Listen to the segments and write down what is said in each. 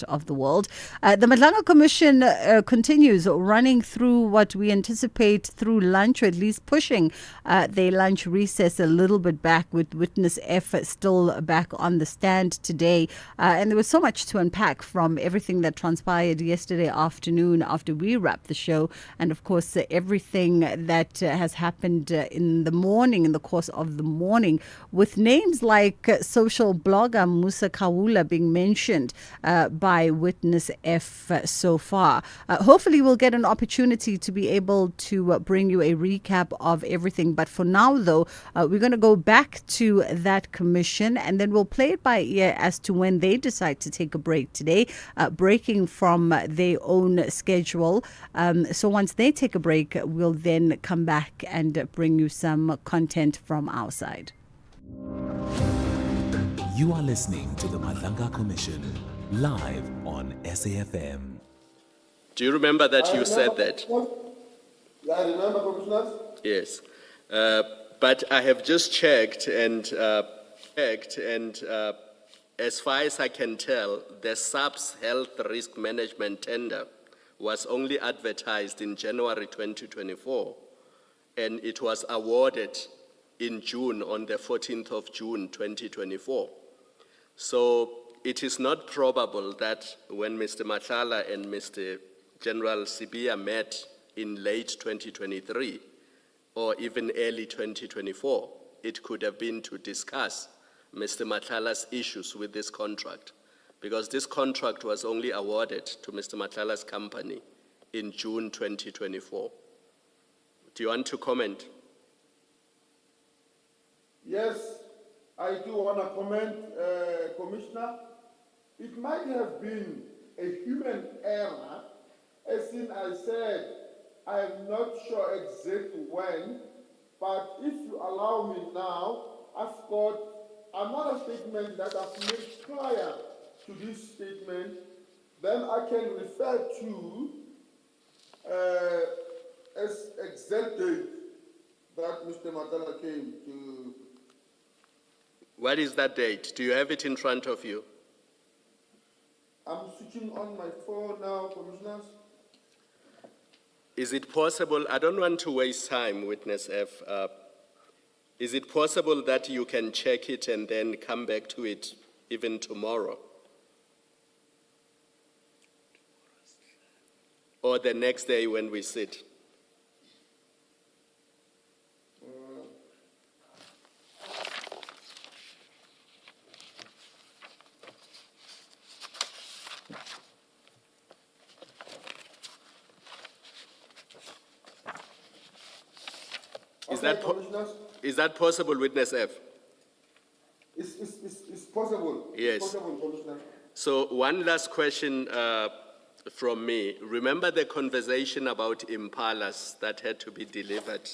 of the world. The Madlanga Commission continues running through what we anticipate through lunch, or at least pushing their lunch recess a little bit back, with Witness F still back on the stand today. And there was so much to unpack from everything that transpired yesterday afternoon after we wrapped the show, and of course everything that has happened in the morning, in the course of the morning, with names like social blogger Musa Kawula being mentioned by Witness F so far. Hopefully we'll get an opportunity to be able to bring you a recap of everything. But for now, though, we're going to go back to that commission, and then we'll play it by ear as to when they decide to take a break today, breaking from their own schedule. So once they take a break, we'll then come back and bring you some content from our side. You are listening to the Madlanga Commission, live on SAFM. Do you remember that you said that? Yeah, I remember, Commissioners. Yes. But I have just checked, and as far as I can tell, the SAPS Health Risk Management tender was only advertised in January 2024, and it was awarded in June, on the 14th of June 2024. So it is not probable that when Mr. Mathala and Mr. General Sibia met in late 2023 or even early 2024, it could have been to discuss Mr. Matlala's issues with this contract, because this contract was only awarded to Mr. Matlala's company in June 2024. Do you want to comment? Yes, I do want to comment, Commissioner. It might have been a human error. As in I said, I am not sure exactly when, but if you allow me now, I've got another statement that I've made prior to this statement, then I can refer to as exact date that Mr. Madlanga came to. What is that date? Do you have it in front of you? I'm switching on my phone now, Commissioners. Is it possible, I don't want to waste time, Witness F. Is it possible that you can check it and then come back to it even tomorrow? Or the next day when we sit? Is that possible, Witness F? It's possible. Yes. It's possible, Commissioner. So one last question from me. Remember the conversation about impalas that had to be delivered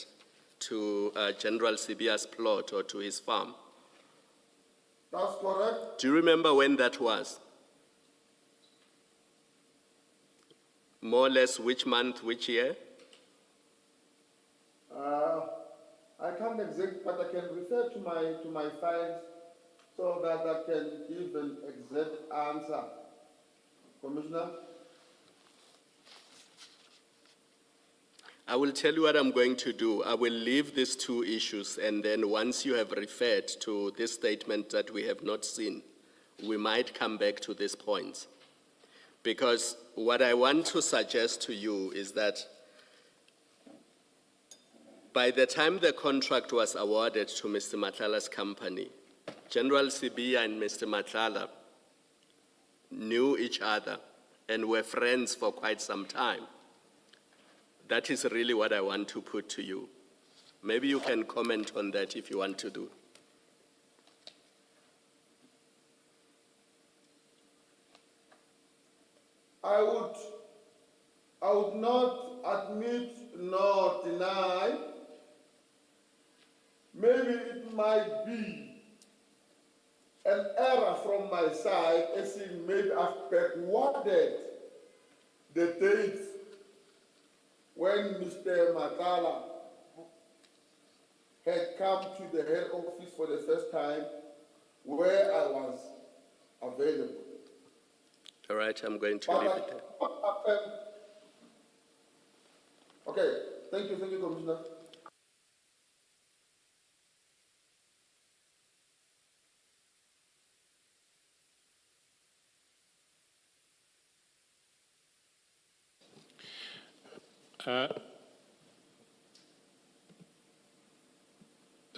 to General Sibia's plot or to his farm? That's correct. Do you remember when that was? More or less which month, which year? I can't exact, but I can refer to my files so that I can give an exact answer, Commissioner. I will tell you what I'm going to do. I will leave these two issues, and then once you have referred to this statement that we have not seen, we might come back to these points. Because what I want to suggest to you is that by the time the contract was awarded to Mr. Matlala's company, General Sibia and Mr. Matlala knew each other and were friends for quite some time. That is really what I want to put to you. Maybe you can comment on that if you want to do. I would not admit nor deny. Maybe it might be an error from my side, as in maybe I've backwarded the date when Mr. Matlala had come to the head office for the first time, where I was available. All right, I'm going to But leave I it there. Okay, thank you, Commissioner.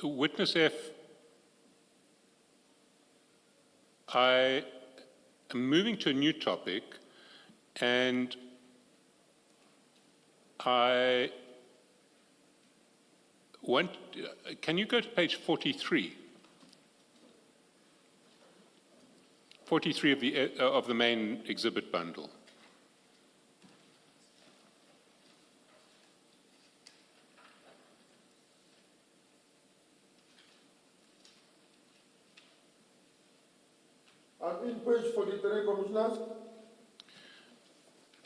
Witness F, I am moving to a new topic, and I want, can you go to page 43? 43 of the main exhibit bundle. I'm in page 43, Commissioners.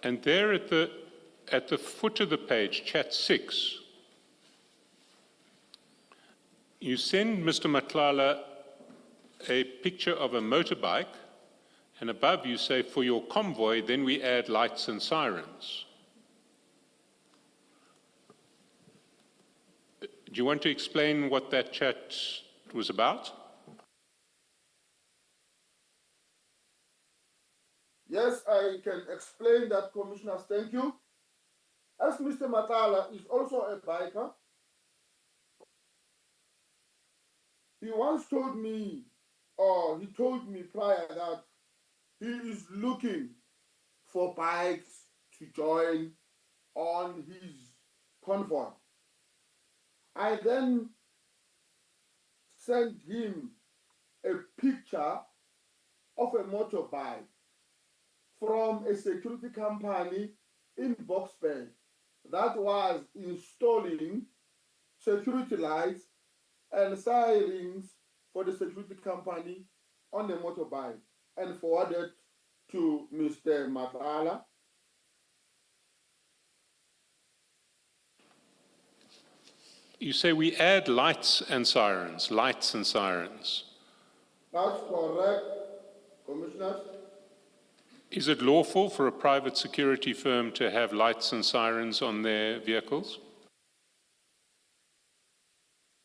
And there at the foot of the page, chat 6, you send Mr. Matlala a picture of a motorbike, and above you say, for your convoy, then we add lights and sirens. Do you want to explain what that chat was about? Yes, I can explain that, Commissioners. Thank you. As Mr. Matala is also a biker, he once told me, or he told me prior that he is looking for bikes to join on his convoy. I then sent him a picture of a motorbike from a security company in Boksburg that was installing security lights and sirens for the security company on the motorbike and forwarded to Mr. Matala. You say we add lights and sirens, lights and sirens. That's correct, Commissioners. Is it lawful for a private security firm to have lights and sirens on their vehicles?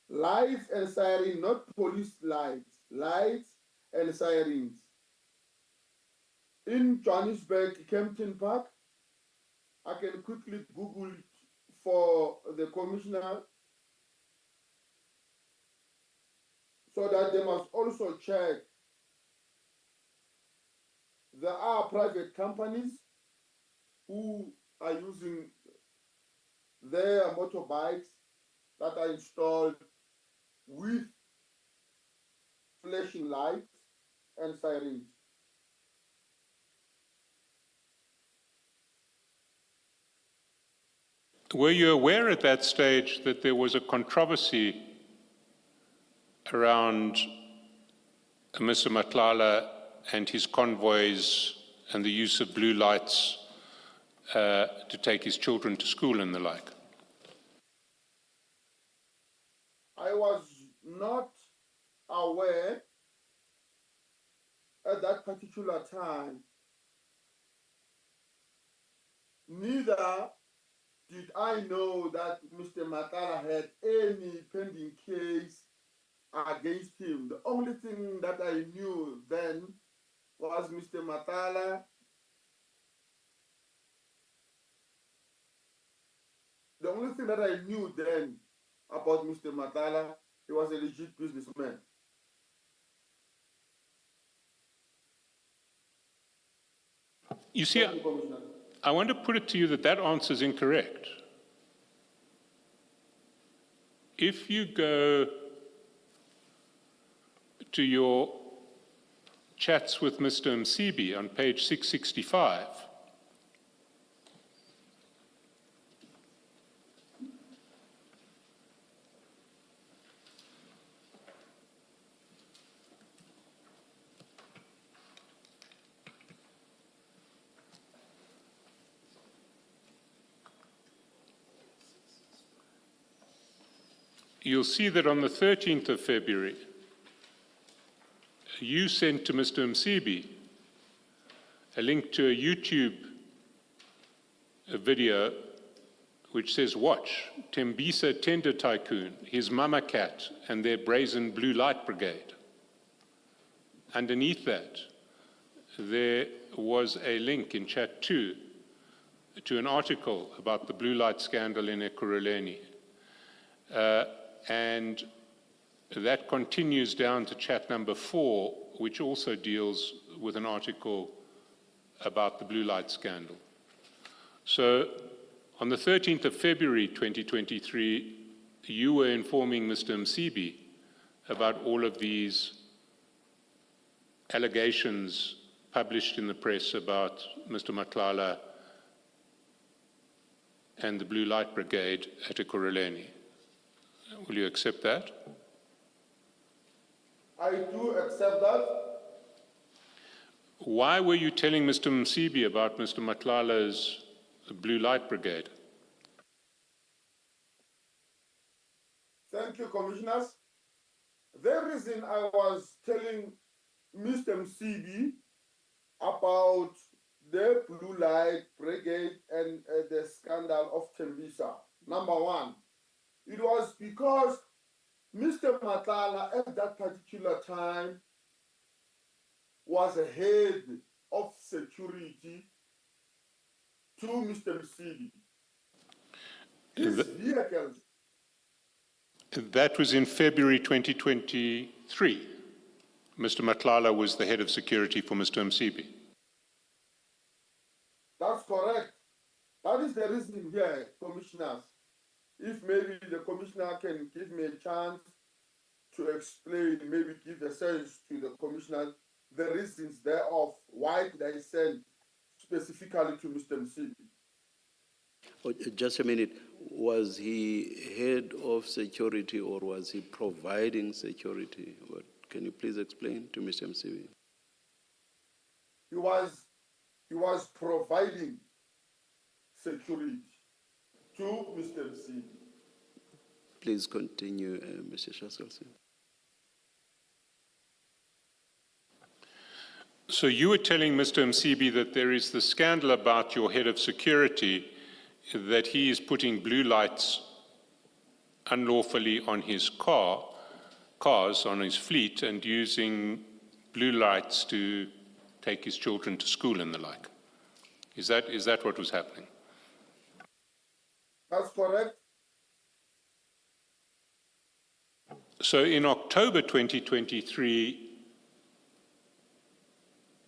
Lights and sirens, not police lights, lights and sirens. In Johannesburg, Kempton Park, I can quickly Google it for the Commissioner so that they must also check. There are private companies who are using their motorbikes that are installed with flashing lights and sirens. Were you aware at that stage that there was a controversy around Mr. Matlala and his convoys and the use of blue lights to take his children to school and the like? I was not aware at that particular time, neither did I know that Mr. Matala had any pending case against him. The only thing that I knew then was Mr. Matala the only thing that I knew then about Mr. Matala, he was a legit businessman. You see, I want to put it to you that that answer is incorrect. If you go to your chats with Mr. Msibi on page 665, you'll see that on the 13th of February, you sent to Mr. Msibi a link to a YouTube video which says, "Watch, Tembisa Tender Tycoon, his mama cat, and their brazen blue light brigade." Underneath that, there was a link in chat 2 to an article about the blue light scandal in Ekurhuleni. And that continues down to chat number 4, which also deals with an article about the blue light scandal. So on the 13th of February 2023, you were informing Mr. Msibi about all of these allegations published in the press about Mr. Matlala and the Blue Light Brigade at Ekurhuleni. Will you accept that? I do accept that. Why were you telling Mr. Msibi about Mr. Matlala's Blue Light Brigade? Thank you, Commissioners. The reason I was telling Mr. Msibi about the Blue Light Brigade and the scandal of Tembisa, number one, it was because Mr. Matlala at that particular time was a head of security to Mr. Msibi. His vehicles. That was in February 2023. Mr. Matlala was the head of security for Mr. Msibi. That's correct. That is the reason here, Commissioners. If maybe the Commissioner can give me a chance to explain, maybe give a sense to the Commissioner, the reasons thereof, why did I send specifically to Mr. Msibi? Oh, just a minute. Was he head of security or was he providing security? What, can you please explain to Mr. Msibi? He was providing security to Mr. Msibi. Please continue, Mr. Shaskalsi. So you were telling Mr. Msibi that there is the scandal about your head of security, that he is putting blue lights unlawfully on his cars, on his fleet, and using blue lights to take his children to school and the like. Is that what was happening? That's correct. So in October 2023,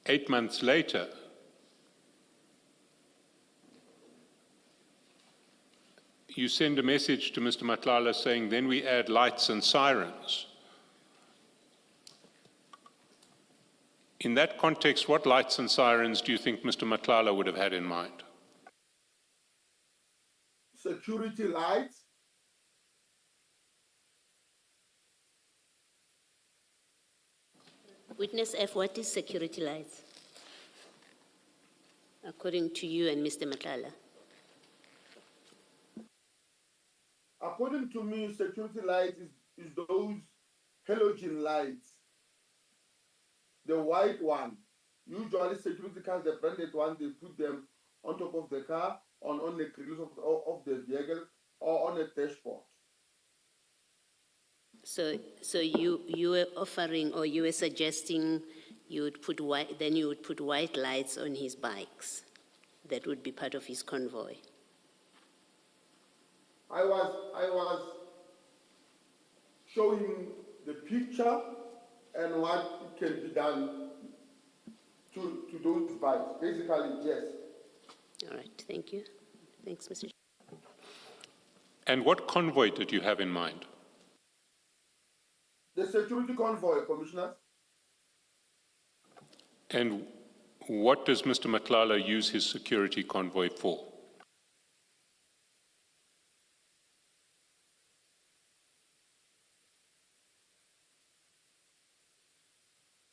8 months later, you send a message to Mr. Matlala saying, then we add lights and sirens. In that context, what lights and sirens do you think Mr. Matlala would have had in mind? Security lights. Witness F, what is security lights? According to you and Mr. Matlala. According to me, security lights is those halogen lights. The white one. Usually security cars, the branded one, they put them on top of the car, on the grills of the vehicle, or on a dashboard. So you were offering, or you were suggesting you would put white lights on his bikes. That would be part of his convoy. I was showing the picture and what can be done to those bikes. Basically, yes. All right, thank you. Thanks, Mr. And what convoy did you have in mind? The security convoy, Commissioners. And what does Mr. Matlala use his security convoy for?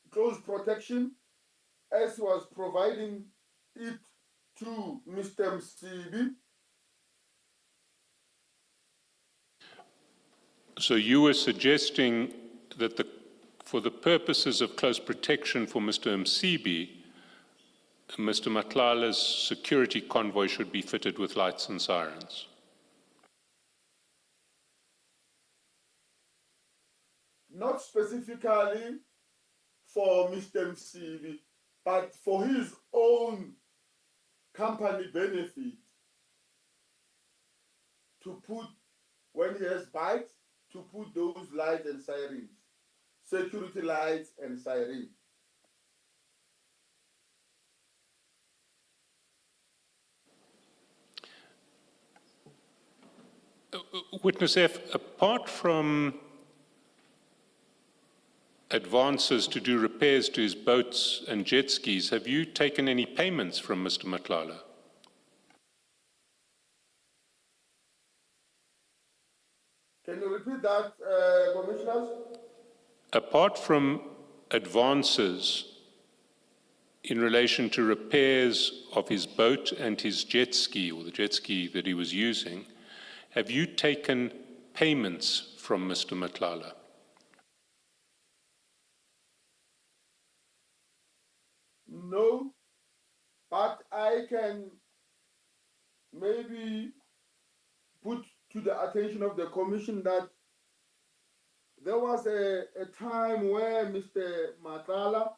Close protection, as was providing it to Mr. Msibi. So you were suggesting that for the purposes of close protection for Mr. Msibi, Mr. Matlala's security convoy should be fitted with lights and sirens? Not specifically for Mr. Msibi, but for his own company benefit, to put, when he has bikes, to put those lights and sirens, security lights and sirens. Witness F, apart from advances to do repairs to his boats and jet skis, have you taken any payments from Mr. Matlala? Can you repeat that, Commissioners? Apart from advances in relation to repairs of his boat and his jet ski, or the jet ski that he was using, have you taken payments from Mr. Matlala? No, but I can maybe put to the attention of the Commission that there was a time where Mr. Matlala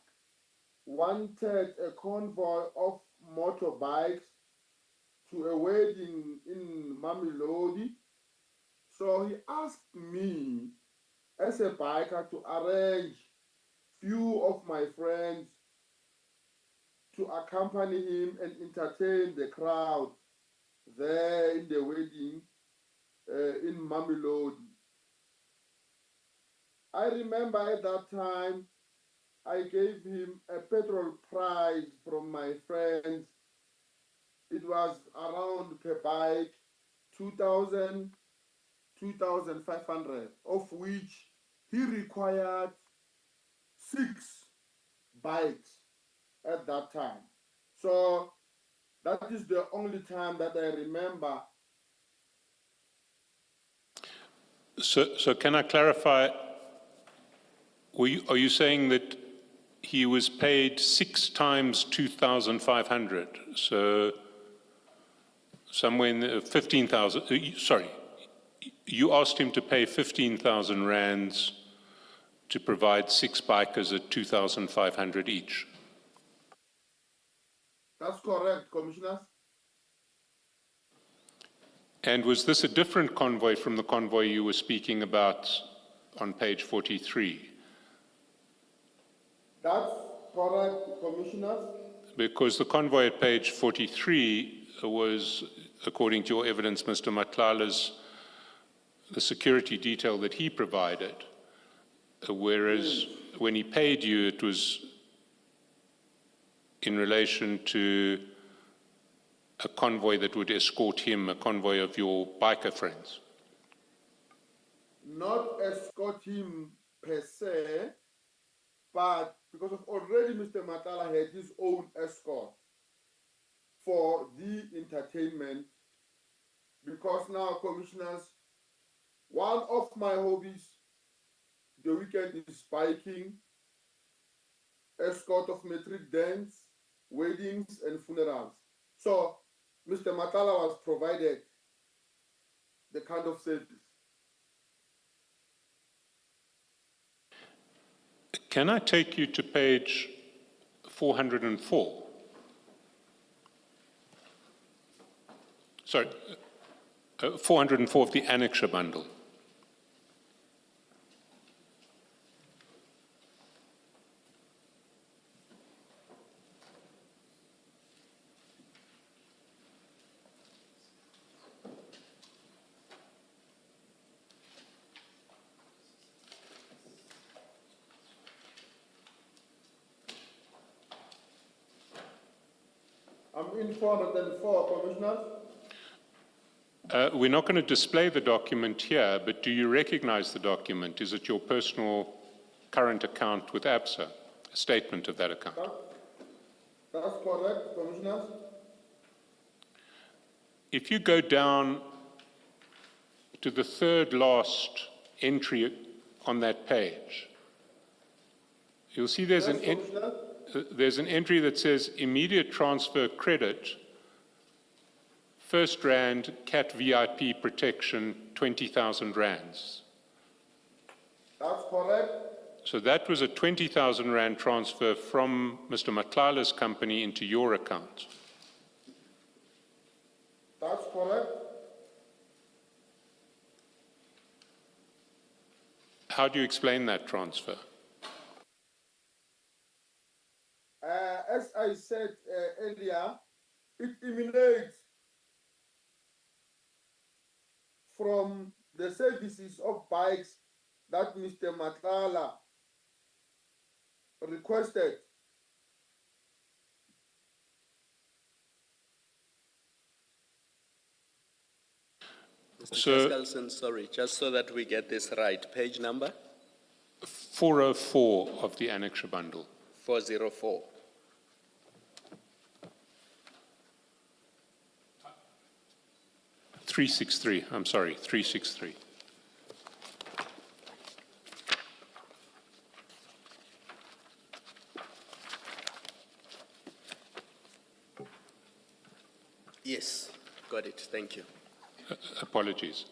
wanted a convoy of motorbikes to a wedding in Mamelodi. So he asked me as a biker to arrange few of my friends to accompany him and entertain the crowd there in the wedding in Mamelodi. I remember at that time, I gave him a petrol prize from my friends. It was around per bike 2,000, 2,500, of which he required 6 bikes at that time. So that is the only time that I remember. So can I clarify, are you saying that he was paid 6 times 2,500? So somewhere in the 15,000, sorry, you asked him to pay 15,000 rands to provide 6 bikers at 2,500 each. That's correct, Commissioners. And was this a different convoy from the convoy you were speaking about on page 43? That's correct, Commissioners. Because the convoy at page 43 was, according to your evidence, Mr. Matlala's, the security detail that he provided, whereas when he paid you, it was in relation to a convoy that would escort him, a convoy of your biker friends. Not escort him per se, but because of already Mr. Matlala had his own escort for the entertainment. Because now, Commissioners, one of my hobbies the weekend is biking, escort of metric dance, weddings, and funerals. So Mr. Matlala was provided the kind of service. Can I take you to page 404? Sorry, 404 of the annexure bundle. I'm in 404, Commissioners. We're not going to display the document here, but do you recognize the document? Is it your personal current account with ABSA, a statement of that account? That's correct, Commissioners. If you go down to the third last entry on that page, you'll see there's Yes, Commissioner. there's an entry that says immediate transfer credit, first rand, CAT VIP protection, 20,000 rands. That's correct. So that was a 20,000 rand transfer from Mr. Matlala's company into your account. That's correct. How do you explain that transfer? As I said earlier, it emanates from the services of bikes that Mr. Matlala requested. Mr. So- Kaskelson, sorry, just so that we get this right, page number 404 of the annexure bundle. 404. I'm sorry, 363. Yes, got it, thank you. Apologies.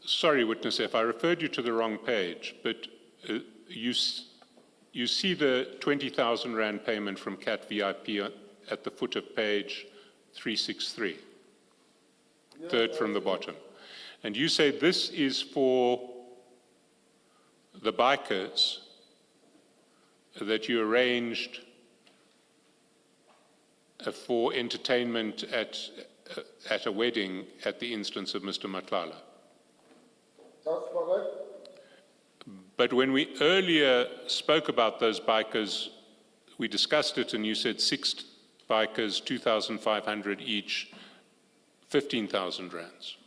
Sorry, witness F, I referred you to the wrong page, but you see the 20,000 rand payment from CAT VIP at the foot of page 363, third from the bottom. And you say this is for the bikers that you arranged for entertainment at a wedding at the instance of Mr. Matlala. That's correct. But when we earlier spoke about those bikers, we discussed it and you said 6 bikers, 2,500 each, 15,000 rands.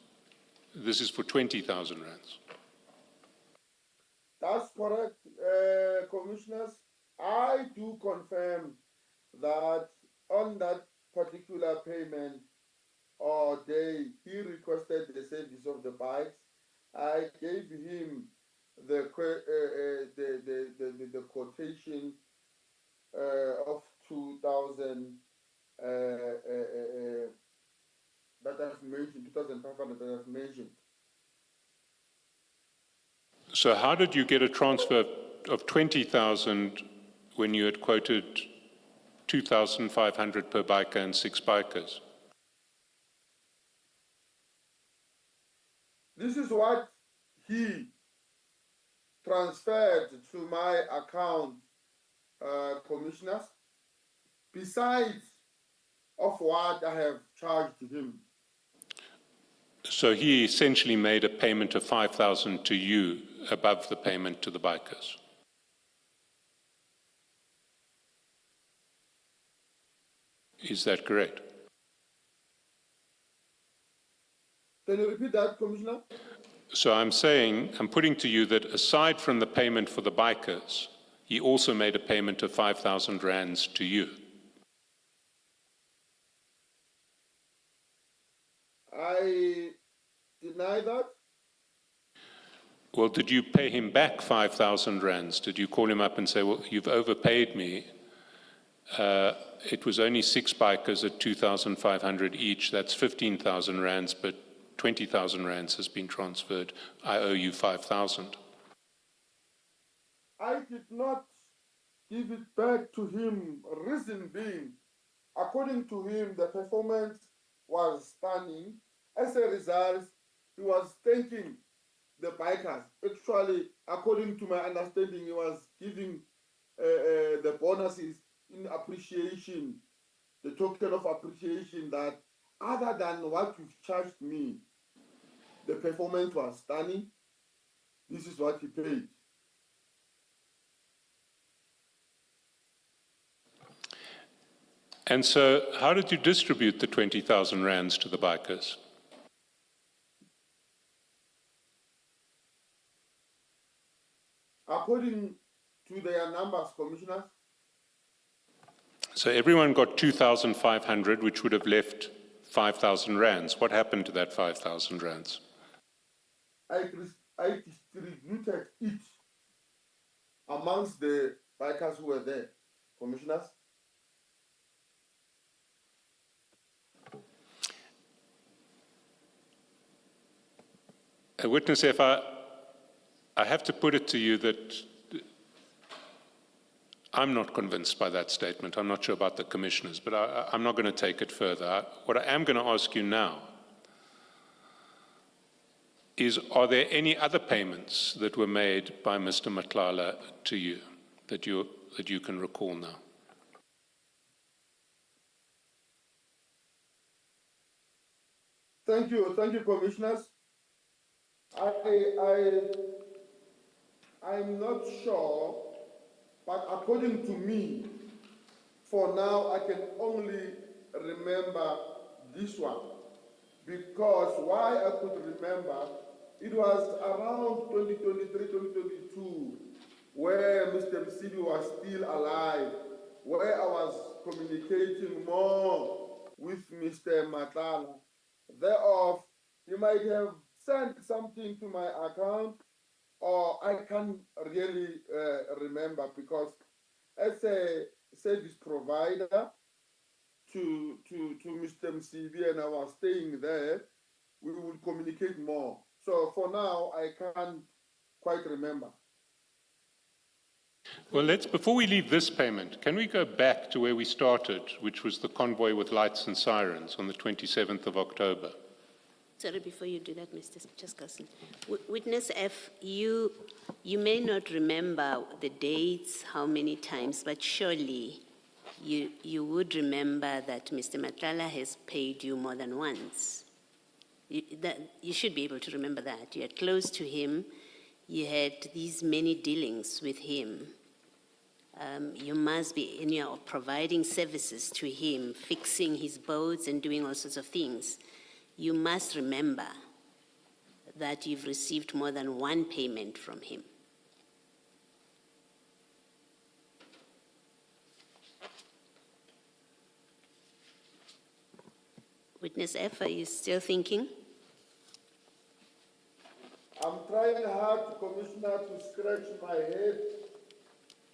This is for 20,000 rands. That's correct, commissioners. I do confirm that on that particular payment or day, he requested the service of the bikes. I gave him the quotation of 2,000 that I've mentioned, 2,500 that I've mentioned. So how did you get a transfer of 20,000 when you had quoted 2,500 per biker and 6 bikers? This is what he transferred to my account, commissioners, besides of what I have charged him. So he essentially made a payment of 5,000 to you above the payment to the bikers. Is that correct? Can you repeat that, Commissioner? So I'm putting to you that aside from the payment for the bikers, he also made a payment of 5,000 rands to you. I deny that. Well, did you pay him back 5,000 rands? Did you call him up and say, well, you've overpaid me? It was only 6 bikers at 2,500 each. That's 15,000 rands, but 20,000 rands has been transferred. I owe you 5,000. I did not give it back to him, reason being, according to him, the performance was stunning. As a result, he was thanking the bikers. Actually, according to my understanding, he was giving the bonuses in appreciation, the token of appreciation that other than what you've charged me, the performance was stunning. This is what he paid. And so how did you distribute the 20,000 rands to the bikers? According to their numbers, commissioners, So everyone got 2,500, which would have left 5,000 rands. What happened to that 5,000 rands? I distributed it amongst the bikers who were there, commissioners? Witness F, I have to put it to you that I'm not convinced by that statement. I'm not sure about the commissioners, but I'm not going to take it further. What I am going to ask you now is, are there any other payments that were made by Mr. Madlanga to you that you can recall now? Thank you, commissioners. I'm not sure, but according to me, for now, I can only remember this one. Because why I could remember, it was around 2023, 2022, where Mr. Msibi was still alive, where I was communicating more with Mr. Madlanga. Thereof, he might have sent something to my account, or I can't really remember, because as a service provider to Mr. Msibi, and I was staying there, we will communicate more. So for now, I can't quite remember. Well, before we leave this payment, can we go back to where we started, which was the convoy with lights and sirens on the 27th of October? Sorry, before you do that, Mr. Chairperson. Witness F, you may not remember the dates, how many times, but surely you would remember that Mr. Madlanga has paid you more than once. You should be able to remember that. You are close to him. You had these many dealings with him. You must be, and you are providing services to him, fixing his boats and doing all sorts of things. You must remember that you've received more than one payment from him. Witness F, are you still thinking? I'm trying hard, Commissioner, to scratch my head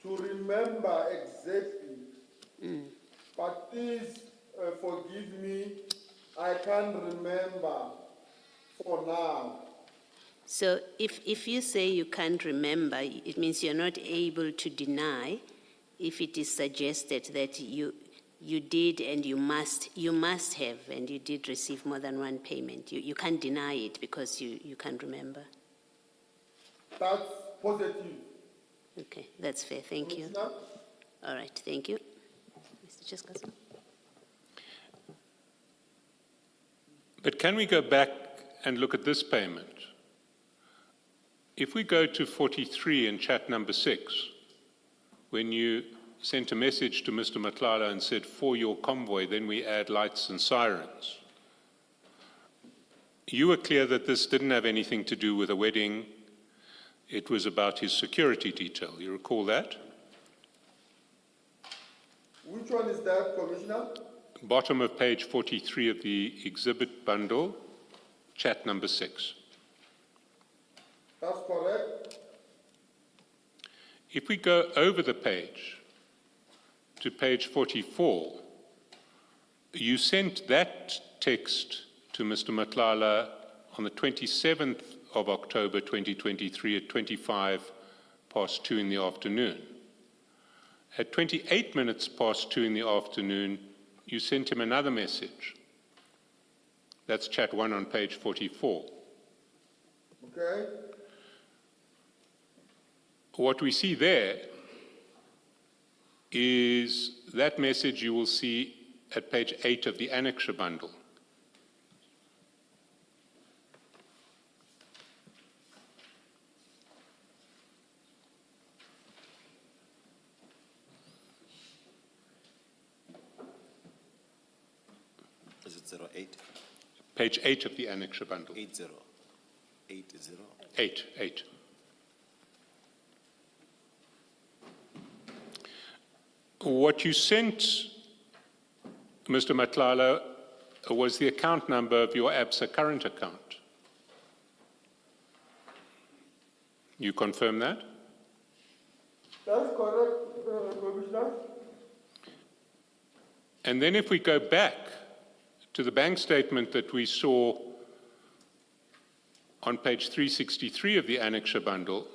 to remember exactly. But please forgive me, I can't remember for now. So if you say you can't remember, it means you're not able to deny if it is suggested that you did and you must have, and you did receive more than one payment. You can't deny it because you can't remember. That's positive. Okay, that's fair. Thank you. All right, thank you. Mr. Chairperson. But can we go back and look at this payment? If we go to 43 in chat number 6, when you sent a message to Mr. Madlanga and said, for your convoy, then we add lights and sirens. You were clear that this didn't have anything to do with a wedding. It was about his security detail. You recall that? Which one is that, Commissioner? Bottom of page 43 of the exhibit bundle, chat number 6. That's correct. If we go over the page to page 44, you sent that text to Mr. Madlanga on the 27th of October 2023 at 2:25 in the afternoon. At 28 minutes past 2 in the afternoon, you sent him another message. That's chat 1 on page 44. Okay. What we see there is that message you will see at page 8 of the annexure bundle. Is it 08? Page 8 of the annexure bundle. 80. 8. What you sent, Mr. Madlanga, was the account number of your ABSA current account. You confirm that? That's correct, Commissioner. And then if we go back to the bank statement that we saw on page 363 of the annexure bundle,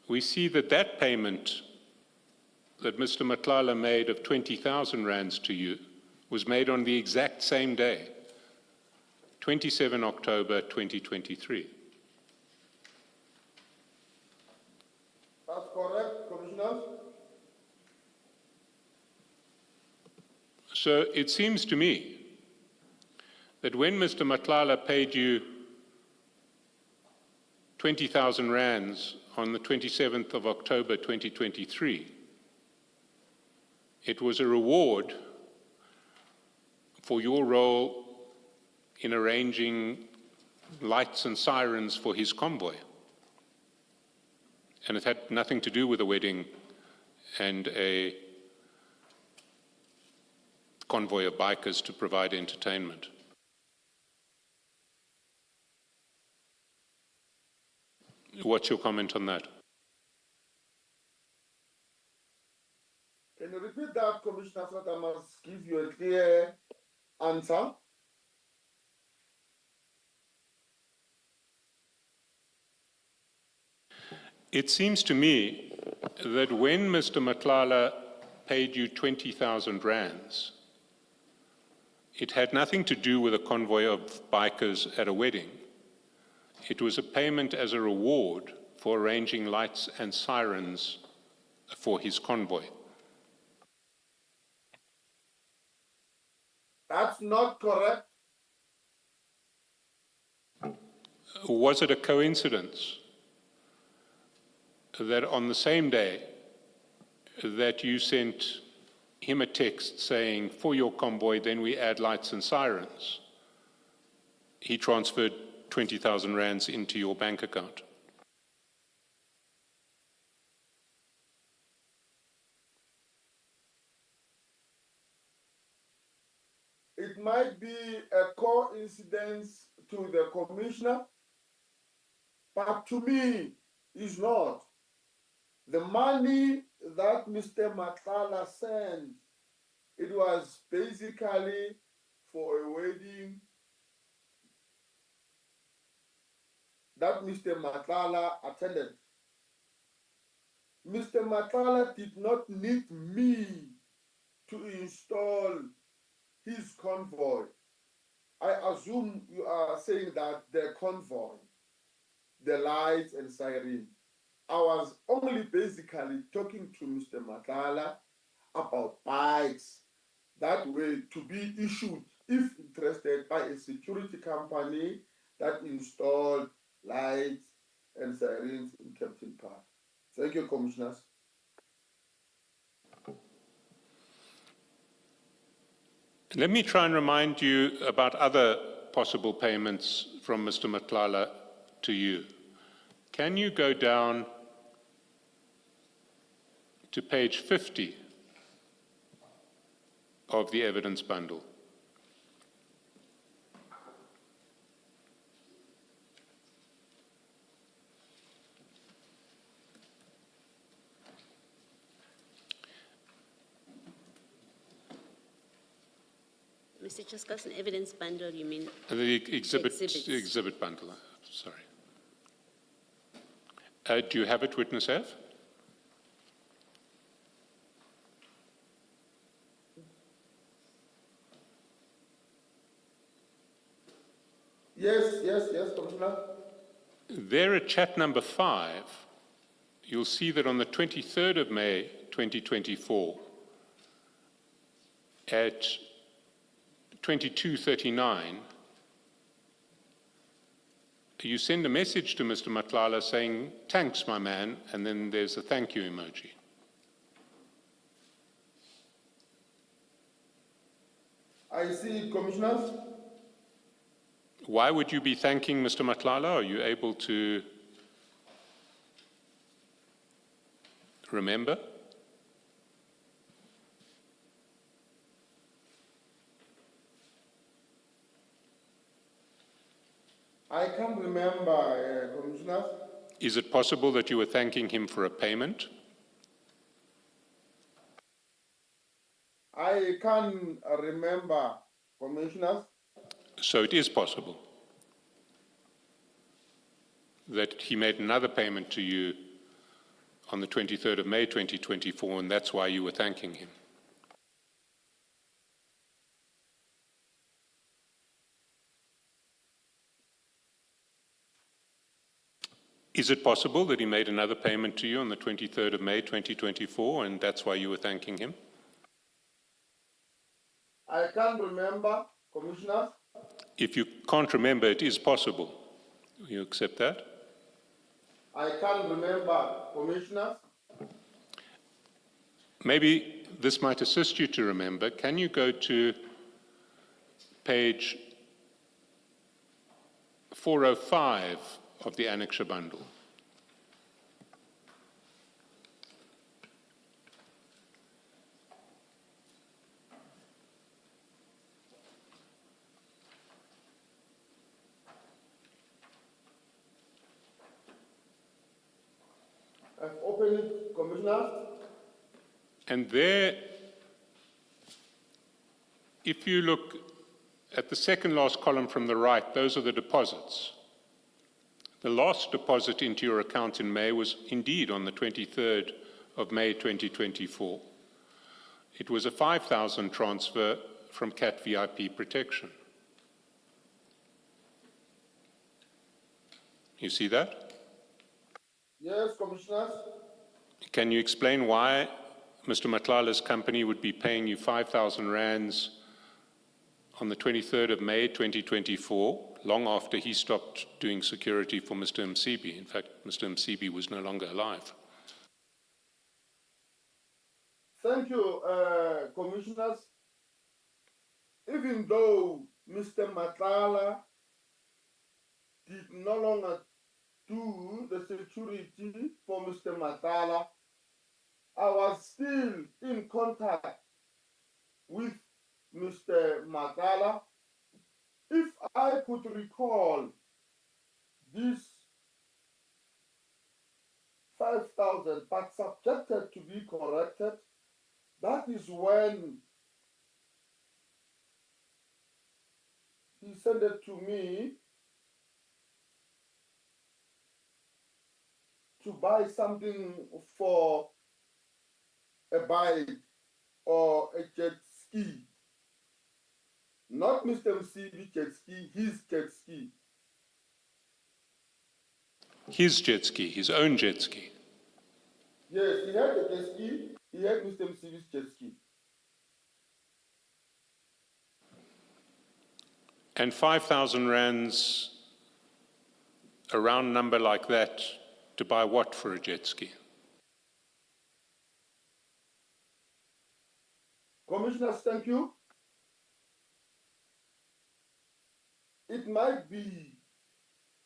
we see that that payment that Mr. Matlala made of 20,000 rands to you was made on the exact same day, 27 October 2023. That's correct, Commissioner. So it seems to me that when Mr. Matlala paid you 20,000 rands on the 27th of October 2023, it was a reward for your role in arranging lights and sirens for his convoy. And it had nothing to do with a wedding and a convoy of bikers to provide entertainment. What's your comment on that? Can you repeat that, Commissioner, so that I must give you a clear answer? It seems to me that when Mr. Matlala paid you 20,000 rands, it had nothing to do with a convoy of bikers at a wedding. It was a payment as a reward for arranging lights and sirens for his convoy. That's not correct. Was it a coincidence that on the same day that you sent him a text saying, for your convoy, then we add lights and sirens, he transferred 20,000 rands into your bank account? It might be a coincidence to the Commissioner, but to me, it's not. The money that Mr. Matlala sent, it was basically for a wedding that Mr. Matlala attended. Mr. Matlala did not need me to install his convoy. I assume you are saying that the convoy, the lights and siren. I was only basically talking to Mr. Matlala about bikes that were to be issued, if interested, by a security company that installed lights and sirens in Captain Park. Thank you, Commissioners. Let me try and remind you about other possible payments from Mr. Matlala to you. Can you go down to page 50 of the evidence bundle? Mr. Chaskasan, evidence bundle, you mean? The Exhibits. exhibit bundle, sorry. Do you have it, Witness F? Yes, Commissioner. There at chat number 5, you'll see that on the 23rd of May 2024, at 22:39, you send a message to Mr. Matlala saying, "Thanks, my man," and then there's a thank you emoji. I see, Commissioners. Why would you be thanking Mr. Matlala? Are you able to remember? I can't remember, Commissioners. Is it possible that you were thanking him for a payment? I can't remember, commissioners. So it is possible that he made another payment to you on the 23rd of May 2024, and that's why you were thanking him. Is it possible that he made another payment to you on the 23rd of May 2024, and that's why you were thanking him? I can't remember, commissioners. If you can't remember, it is possible. You accept that? I can't remember, commissioners. Maybe this might assist you to remember. Can you go to page 405 of the annexure bundle? I've opened it, commissioners. And there, if you look at the second last column from the right, those are the deposits. The last deposit into your account in May was indeed on the 23rd of May 2024. It was a 5,000 transfer from CAT VIP protection. You see that? Yes, commissioners. Can you explain why Mr. Matlala's company would be paying you 5,000 rands on the 23rd of May 2024, long after he stopped doing security for Mr. Msibi? In fact, Mr. Msibi was no longer alive. Thank you, commissioners. Even though Mr. Matlala did no longer do the security for Mr. Matlala, I was still in contact with Mr. Matlala. If I could recall this 5,000, but subjected to be corrected, that is when he sent it to me to buy something for a bike or a jet ski. Not Mr. Msibi jet ski, his jet ski. His jet ski, his own jet ski. Yes, he had a jet ski, he had Mr. Msibi's jet ski. And 5,000 rands, a round number like that, to buy what for a jet ski? Commissioners, thank you. It might be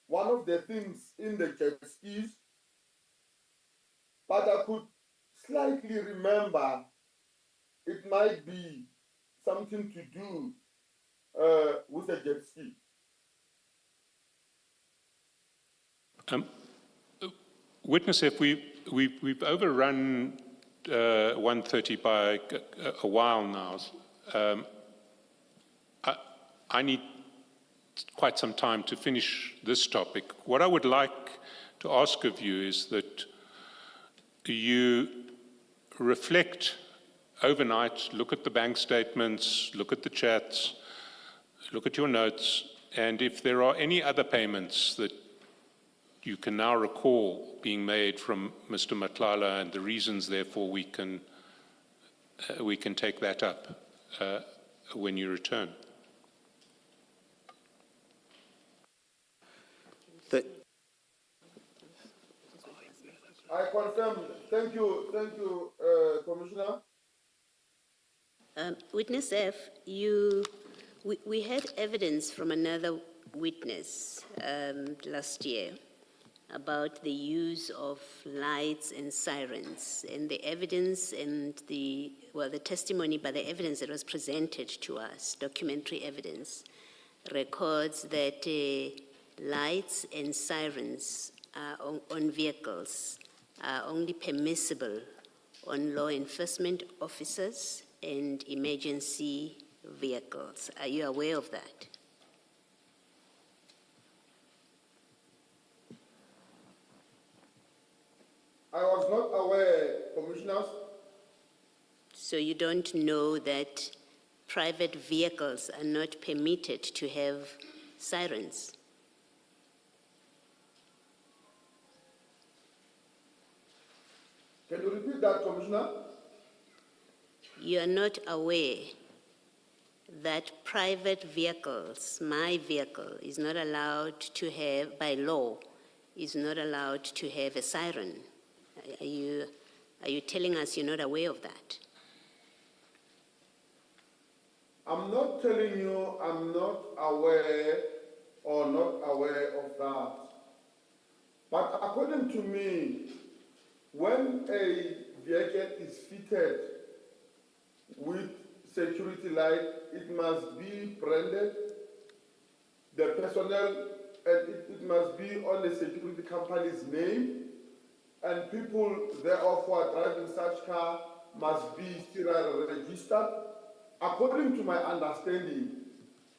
one of the things in the jet skis, but I could slightly remember it might be something to do with a jet ski. Witness, if we've overrun 1:30 by a while now. I need quite some time to finish this topic. What I would like to ask of you is that you reflect overnight, look at the bank statements, look at the chats, look at your notes, and if there are any other payments that you can now recall being made from Mr. Matlala and the reasons, therefore, we can take that up when you return. I confirm. Thank you, Commissioner. Witness F, we had evidence from another witness last year about the use of lights and sirens, and the evidence and the testimony, but the evidence that was presented to us, documentary evidence, records that lights and sirens on vehicles are only permissible on law enforcement officers and emergency vehicles. Are you aware of that? I was not aware, Commissioners. So you don't know that private vehicles are not permitted to have sirens? Can you repeat that, Commissioner? You are not aware that private vehicles, my vehicle, is not allowed to have, by law, is not allowed to have a siren. Are you telling us you're not aware of that? I'm not telling you I'm not aware or not aware of that. But according to me, when a vehicle is fitted with security light, it must be branded, the personnel, and it must be on the security company's name, and people thereof who are driving such car must be serial registered. According to my understanding,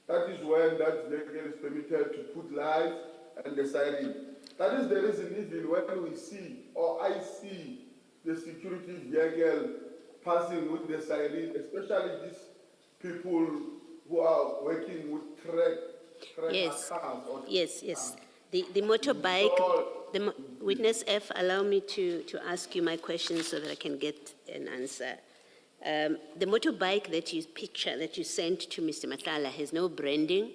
that is when that vehicle is permitted to put lights and the siren. That is the reason even when we see, or I see, the security vehicle passing with the siren, especially these people who are working with Yes, cars. yes. The motorbike, Witness F, allow me to ask you my question so that I can get an answer. The motorbike that you sent to Mr. Madlanga has no branding.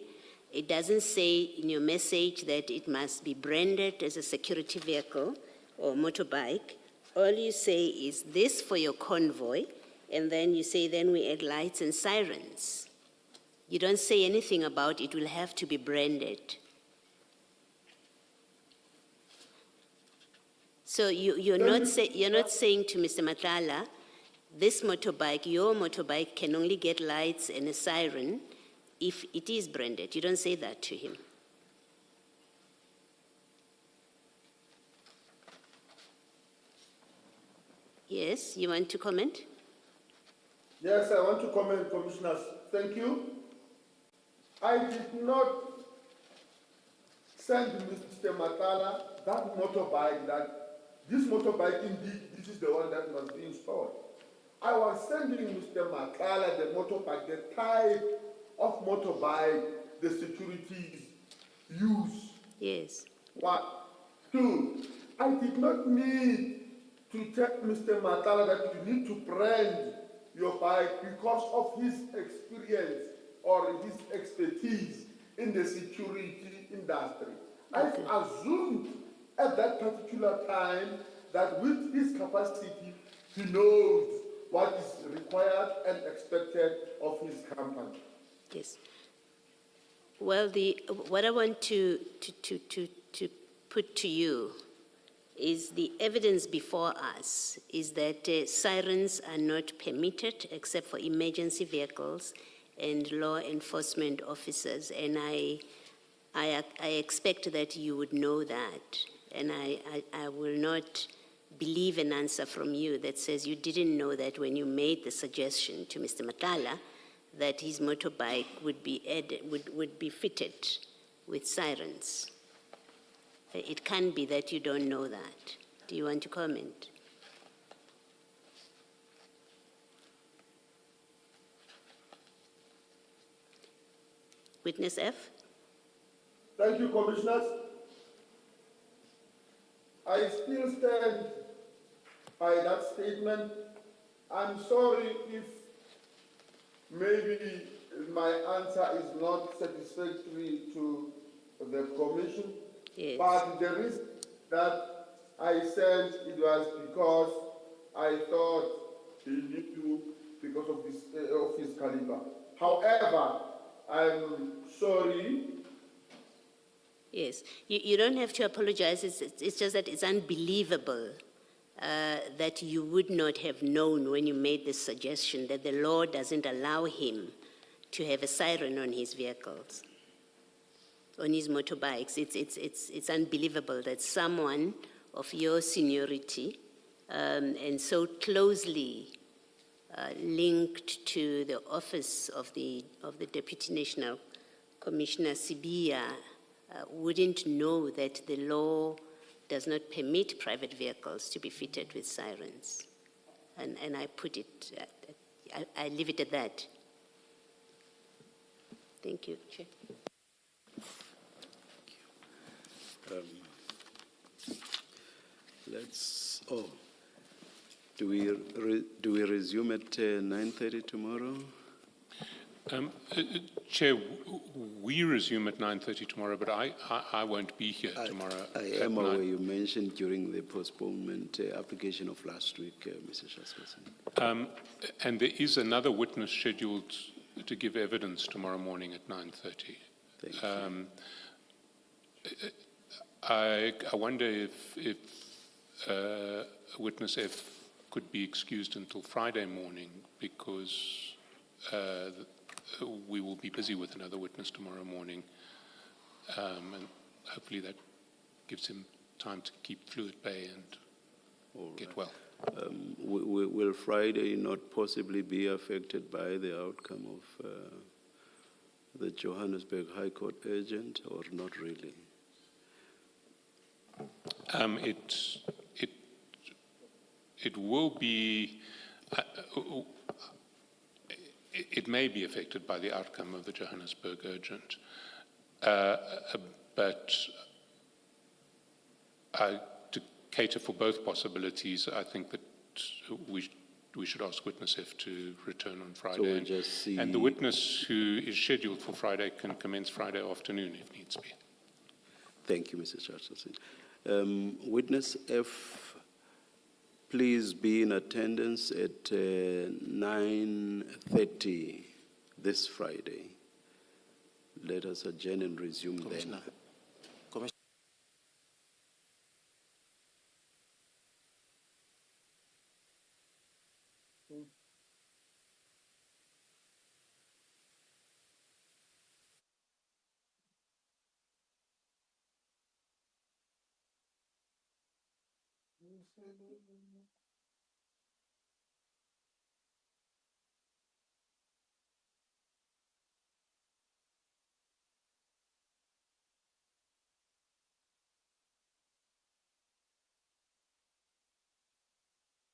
It doesn't say in your message that it must be branded as a security vehicle or motorbike. All you say is this for your convoy, and then you say then we add lights and sirens. You don't say anything about it will have to be branded. So you're not saying to Mr. Madlanga, this motorbike, your motorbike, can only get lights and a siren if it is branded. You don't say that to him. Yes, you want to comment? Yes, I want to comment, Commissioners. Thank you. I did not send Mr. Madlanga that motorbike, this motorbike indeed, this is the one that must be installed. I was sending Mr. Madlanga the motorbike, the type of motorbike the securities use. Yes. 1. 2, I did not need to tell Mr. Madlanga that you need to brand your bike because of his experience or his expertise in the security industry. I assumed at that particular time that with his capacity, he knows what is required and expected of his company. Yes. Well, what I want to put to you is the evidence before us is that sirens are not permitted except for emergency vehicles and law enforcement officers, and I expect that you would know that, and I will not believe an answer from you that says you didn't know that when you made the suggestion to Mr. Madlanga that his motorbike would be fitted with sirens. It can't be that you don't know that. Do you want to comment? Witness F? Thank you, Commissioners. I still stand by that statement. I'm sorry if maybe my answer is not satisfactory to the Commission. Yes. But the reason that I said it was because I thought he needed to, because of his caliber. However, I'm sorry. Yes, you don't have to apologize. It's just that it's unbelievable that you would not have known when you made this suggestion that the law doesn't allow him to have a siren on his vehicles, on his motorbikes. It's unbelievable that someone of your seniority and so closely linked to the office of the Deputy National Commissioner, Sibia, wouldn't know that the law does not permit private vehicles to be fitted with sirens. And I put it, I leave it at that. Thank you, Chair. Do we resume at 9:30 tomorrow? Chair, we resume at 9:30 tomorrow, but I won't be here tomorrow. I am aware you mentioned during the postponement application of last week, Mr. Chairperson. And there is another witness scheduled to give evidence tomorrow morning at 9:30. Thank you. I wonder if witness F could be excused until Friday morning, because we will be busy with another witness tomorrow morning, and hopefully that gives him time to keep fluid bay and get well. Will Friday not possibly be affected by the outcome of the Johannesburg High Court urgent, or not really? It will be. It may be affected by the outcome of the Johannesburg urgent, but to cater for both possibilities, I think that we should ask witness F to return on Friday. So we'll just see. And the witness who is scheduled for Friday can commence Friday afternoon if needs be. Thank you, Mr. Chairperson. Witness F, please be in attendance at 9:30 this Friday. Let us adjourn and resume then.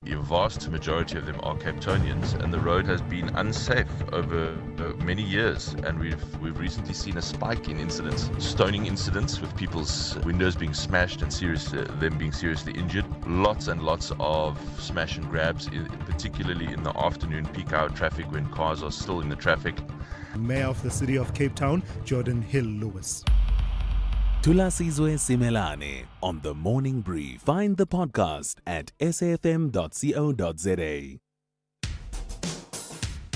The vast majority of them are Cape Townians, and the road has been unsafe over many years. And we've recently seen a spike in incidents, stoning incidents, with people's windows being smashed and them being seriously injured. Lots and lots of smash and grabs, particularly in the afternoon peak hour traffic when cars are still in the traffic. Mayor of the city of Cape Town, Jordan Hill-Lewis. Tulasizwe Simelane on The Morning Brief. Find the podcast at safm.co.za.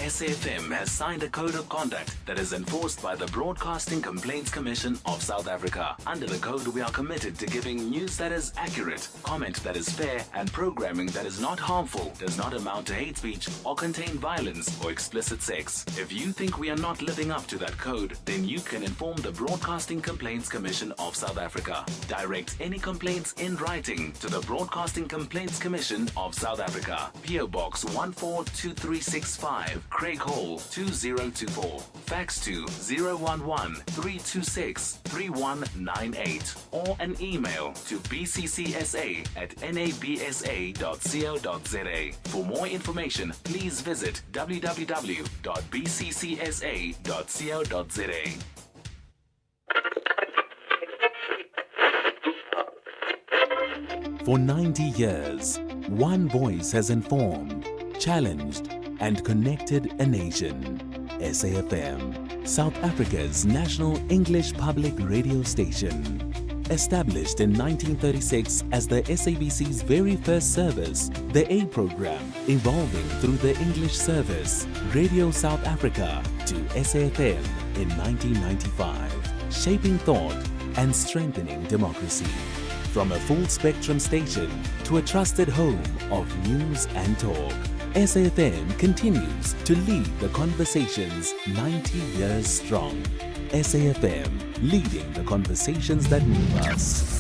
SAFM has signed a code of conduct that is enforced by the Broadcasting Complaints Commission of South Africa. Under the code, we are committed to giving news that is accurate, comment that is fair, and programming that is not harmful, does not amount to hate speech, or contain violence or explicit sex. If you think we are not living up to that code, then you can inform the Broadcasting Complaints Commission of South Africa. Direct any complaints in writing to the Broadcasting Complaints Commission of South Africa. PO Box 142365. Craig Hall 2024. Fax to 011-326-3198 or an email to bccsa@nabsa.co.za. For more information, please visit www.bccsa.co.za. For 90 years, one voice has informed, challenged, and connected a nation. SAFM, South Africa's national English public radio station. Established in 1936 as the SABC's very first service, the A program, evolving through the English service, Radio South Africa, to SAFM in 1995, shaping thought and strengthening democracy. From a full-spectrum station to a trusted home of news and talk, SAFM continues to lead the conversations 90 years strong. SAFM, leading the conversations that move us.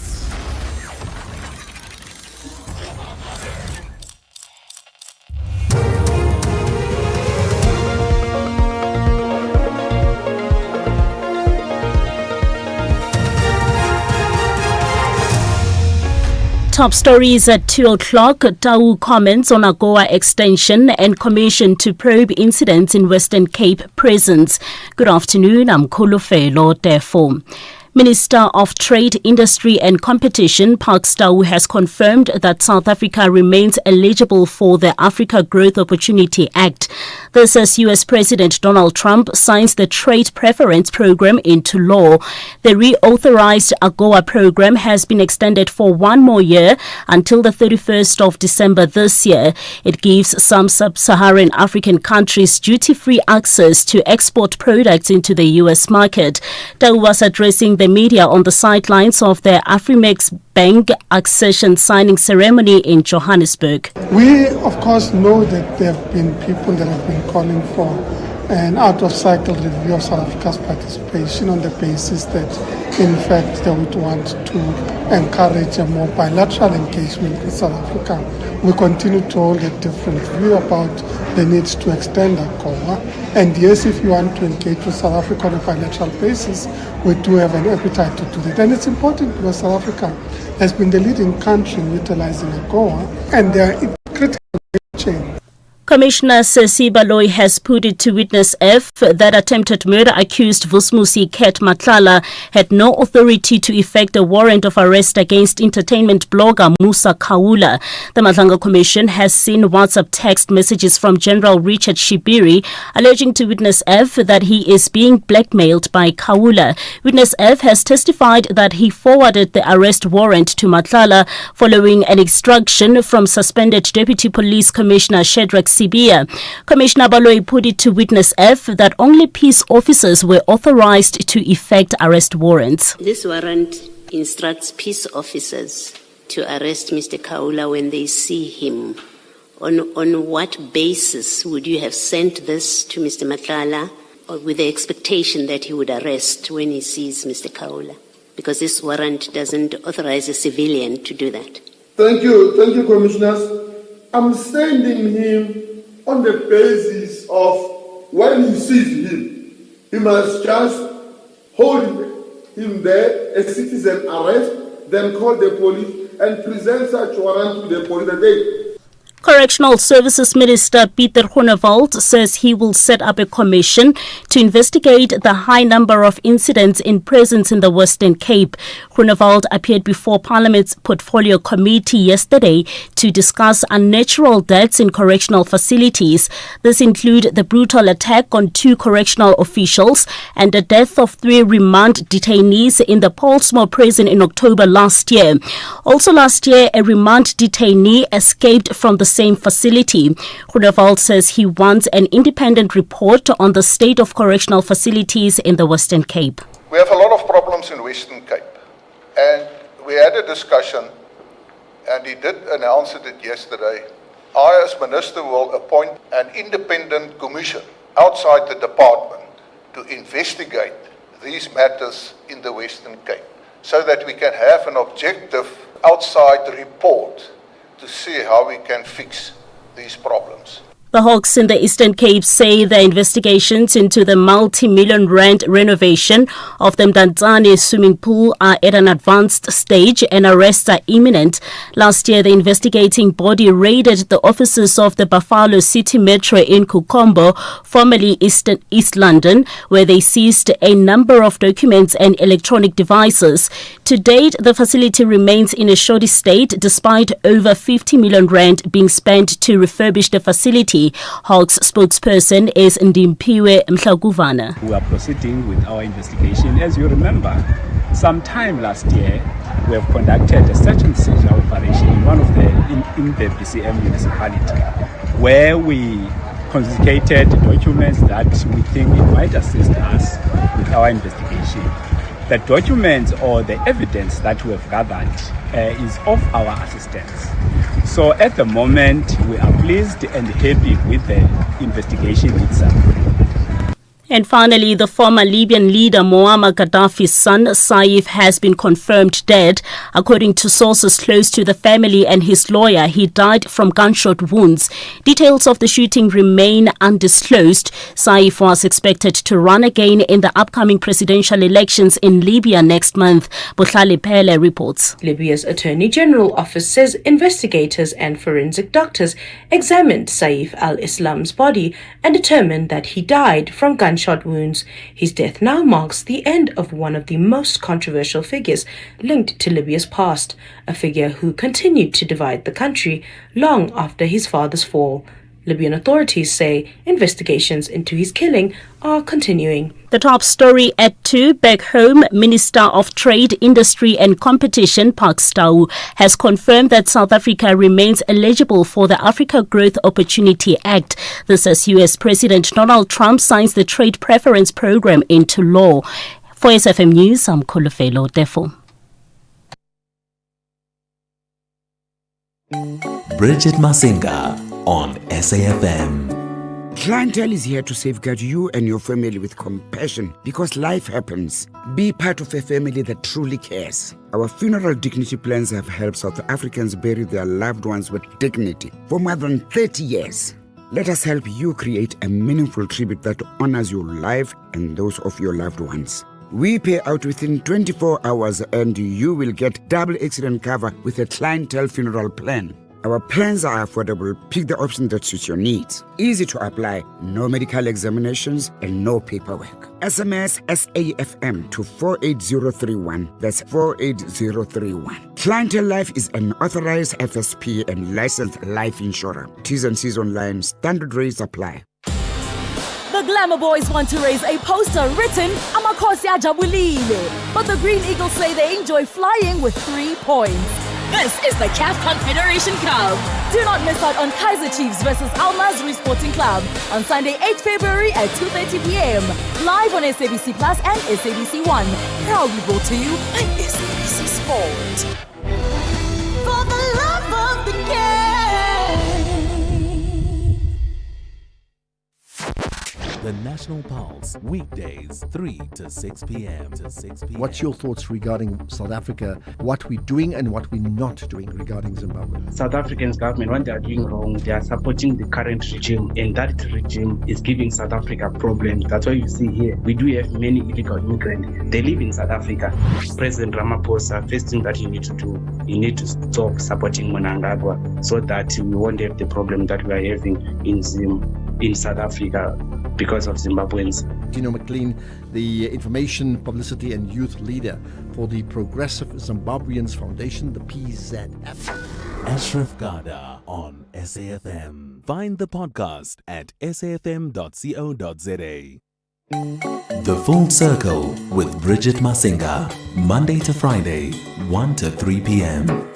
top stories at 2 o'clock. Tau comments on AGOA extension and commission to probe incidents in Western Cape prisons. Good afternoon, I'm Kolofelo Defo. Minister of Trade, Industry and Competition, Park Stau, has confirmed that South Africa remains eligible for the Africa Growth Opportunity Act. This as U.S. President Donald Trump signs the Trade Preference Program into law. The reauthorized AGOA program has been extended for 1 more year until the 31st of December this year. It gives some sub-Saharan African countries duty-free access to export products into the U.S. market. Tau was addressing the media on the sidelines of the Afrimex Bank accession signing ceremony in Johannesburg. We, of course, know that there have been people that have been calling for an out-of-cycle review of South Africa's participation on the basis that, in fact, they would want to encourage a more bilateral engagement with South Africa. We continue to hold a different view about the need to extend AGOA. And yes, if you want to engage with South Africa on a bilateral basis, we do have an appetite to do that. And it's important because South Africa has been the leading country in utilizing AGOA, and they are critical chain. Commissioner Sesi Baloyi has put it to witness F that attempted murder accused Vusmusi Ket Matlala had no authority to effect a warrant of arrest against entertainment blogger Musa Kaula. The Madlanga Commission has seen WhatsApp text messages from General Richard Shibiri alleging to witness F that he is being blackmailed by Kaula. Witness F has testified that he forwarded the arrest warrant to Matlala following an instruction from suspended Deputy Police Commissioner Shedrack Sibia. Commissioner Baloyi put it to witness F that only peace officers were authorized to effect arrest warrants. This warrant instructs peace officers to arrest Mr. Kaula when they see him. On what basis would you have sent this to Mr. Matlala, or with the expectation that he would arrest when he sees Mr. Kaula? Because this warrant doesn't authorize a civilian to do that. Thank you, Commissioners. I'm sending him on the basis of when he sees him, he must just hold him there, a citizen arrest, then call the police and present such warrant to the police. Correctional Services Minister Peter Groenewald says he will set up a commission to investigate the high number of incidents in prisons in the Western Cape. Groenewald appeared before Parliament's Portfolio Committee yesterday to discuss unnatural deaths in correctional facilities. This include the brutal attack on 2 correctional officials and the death of 3 remand detainees in the Portsmouth prison in October last year. Also last year, a remand detainee escaped from the same facility. Groenewald says he wants an independent report on the state of correctional facilities in the Western Cape. We have a lot of problems in Western Cape, and we had a discussion, and he did announce it yesterday. I, as Minister, will appoint an independent commission outside the department to investigate these matters in the Western Cape, so that we can have an objective outside report to see how we can fix these problems. The Hawks in the Eastern Cape say the investigations into the multi-million rand renovation of the Mdantsane swimming pool are at an advanced stage and arrests are imminent. Last year, the investigating body raided the offices of the Buffalo City Metro in Kukombo, formerly East London, where they seized a number of documents and electronic devices. To date, the facility remains in a shoddy state despite over 50 million rand being spent to refurbish the facility. Hawks spokesperson is Ndimpiwe Mhlakuvana. We are proceeding with our investigation. As you remember, sometime last year, we have conducted a search and seizure operation in one of in the BCM municipality, where we confiscated documents that we think it might assist us with our investigation. The documents or the evidence that we have gathered is of our assistance. So at the moment, we are pleased and happy with the investigation itself. And finally, the former Libyan leader Muammar Gaddafi's son, Saif, has been confirmed dead. According to sources close to the family and his lawyer, he died from gunshot wounds. Details of the shooting remain undisclosed. Saif was expected to run again in the upcoming presidential elections in Libya next month. Buhlali Pele reports. Libya's Attorney General office says investigators and forensic doctors examined Saif al-Islam's body and determined that he died from gunshot wounds. His death now marks the end of one of the most controversial figures linked to Libya's past, a figure who continued to divide the country long after his father's fall. Libyan authorities say investigations into his killing are continuing. The top story at 2, back home, Minister of Trade, Industry and Competition, Park Stau, has confirmed that South Africa remains eligible for the Africa Growth Opportunity Act. This as US President Donald Trump signs the Trade Preference Program into law. For SFM News, I'm Kolofelo Defo. Bridget Masinga on SAFM. Clientele is here to safeguard you and your family with compassion because life happens. Be part of a family that truly cares. Our funeral dignity plans have helped South Africans bury their loved ones with dignity for more than 30 years. Let us help you create a meaningful tribute that honors your life and those of your loved ones. We pay out within 24 hours and you will get double accident cover with a clientele funeral plan. Our plans are affordable. Pick the option that suits your needs. Easy to apply, no medical examinations and no paperwork. SMS SAFM to 48031. That's 48031. Clientele Life is an authorized FSP and licensed life insurer. T's and C's online. Standard rates apply. The Glamour Boys want to raise a poster written Amakhosi ajabulile, but the Green Eagles say they enjoy flying with 3 points. This is the CAF Confederation Cup. Do not miss out on Kaizer Chiefs versus Al Mazri Sporting Club on Sunday, 8 February at 2:30 p.m. Live on SABC Plus and SABC 1. Proudly brought to you by SABC Sport. For the love of the game. The National Pulse, weekdays 3 to 6 p.m. What's your thoughts regarding South Africa, what we're doing and what we're not doing regarding Zimbabwe? South African government, when they are doing wrong, they are supporting the current regime, and that regime is giving South Africa problems. That's why you see here, we do have many illegal immigrants. They live in South Africa. President Ramaphosa, first thing that you need to do, you need to stop supporting Mnangagwa so that we won't have the problem that we are having in South Africa because of Zimbabweans. Dino McLean, the Information, Publicity and Youth Leader for the Progressive Zimbabweans Foundation, the PZF. Ashraf Garda on SAFM. Find the podcast at safm.co.za. The Full Circle with Bridget Masinga. Monday to Friday, 1 to 3 p.m.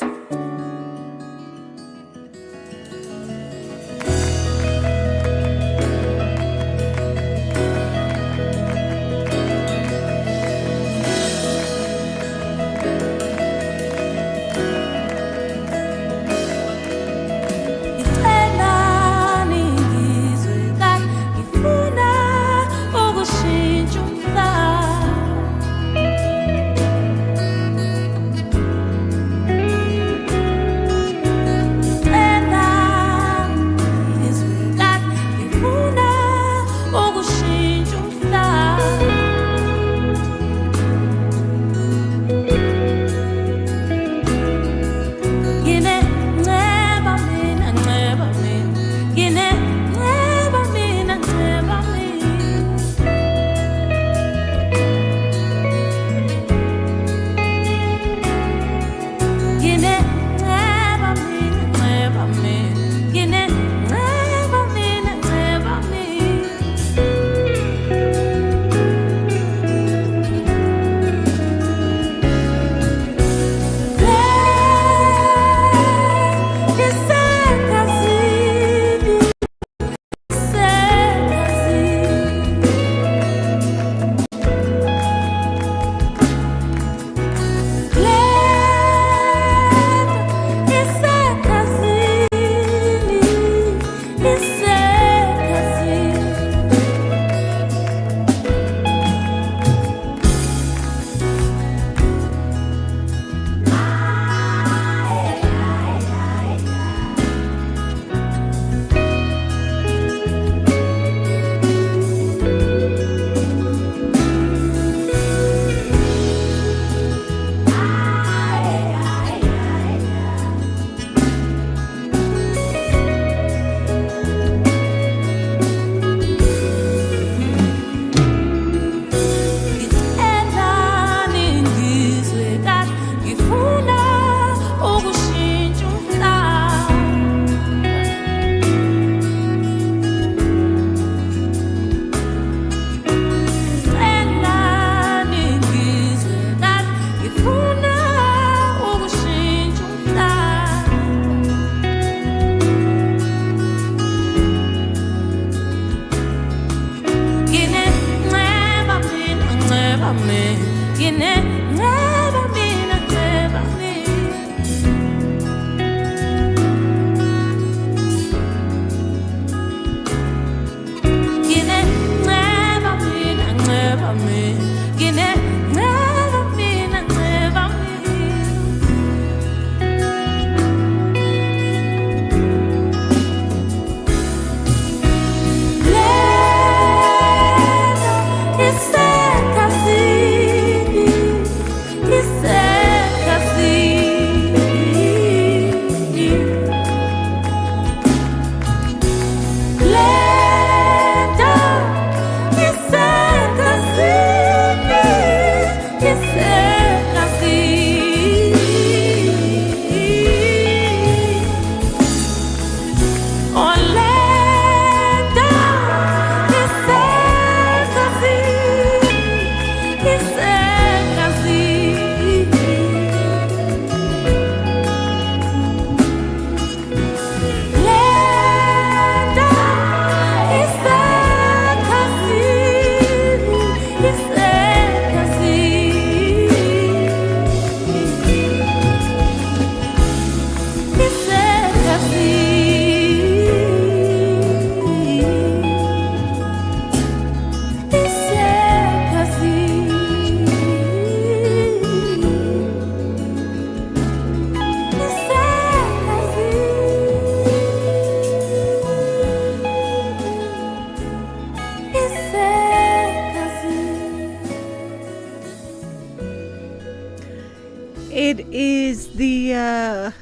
It is the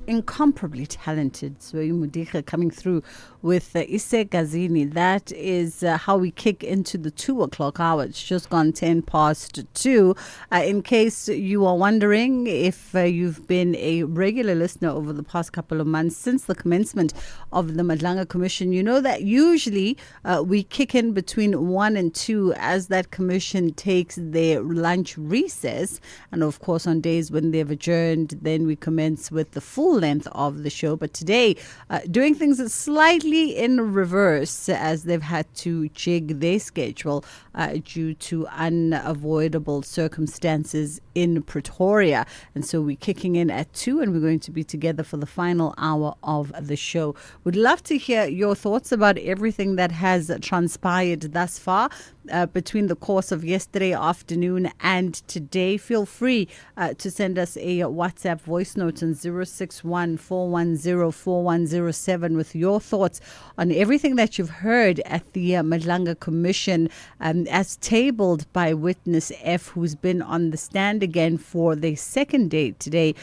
incomparably talented Zweli Mudika coming through with Ise Gazini. That is how we kick into the 2 o'clock hour. It's just gone 10 past 2. In case you are wondering if you've been a regular listener over the past couple of months since the commencement of the Madlanga Commission, you know that usually we kick in between 1 and 2 as that commission takes their lunch recess. And of course, on days when they've adjourned, then we commence with the full length of the show. But today, doing things slightly in reverse as they've had to jig their schedule due to unavoidable circumstances in Pretoria. And so we're kicking in at 2 and we're going to be together for the final hour of the show. Would love to hear your thoughts about everything that has transpired thus far. Between the course of yesterday afternoon and today. Feel free to send us a WhatsApp voice note on 061-410-4107 with your thoughts on everything that you've heard at the Madlanga Commission as tabled by Witness F, who's been on the stand again for the second day today.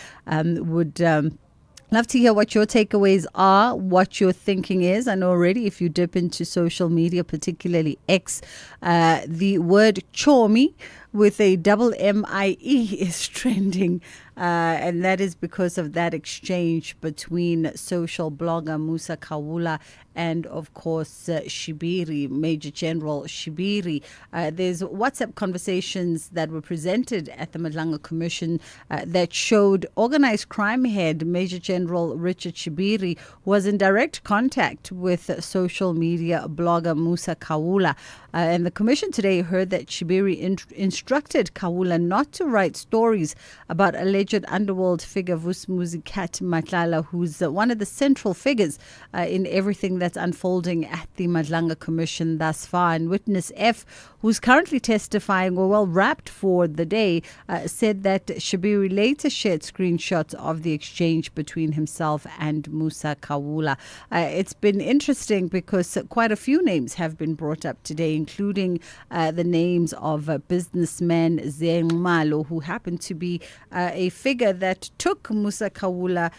Love to hear what your takeaways are, what your thinking is. I know already if you dip into social media, particularly X, the word chomi with a double M-I-E is trending. And that is because of that exchange between social blogger Musa Kawula and, of course, Shibiri, Major General Shibiri. There's WhatsApp conversations that were presented at the Madlanga Commission that showed organized crime head Major General Richard Shibiri was in direct contact with social media blogger Musa Kawula. And the commission today heard that Shibiri instructed Kawula not to write stories about alleged underworld figure Vusmuzi Kat Matlala, who's one of the central figures in everything that's unfolding at the Madlanga Commission thus far. And Witness F, who's currently testifying or well wrapped for the day, said that Shibiri later shared screenshots of the exchange between himself and Musa Kawula. It's been interesting because quite a few names have been brought up today, including the names of businessman Zengmalo, who happened to be a figure that took Musa Kawula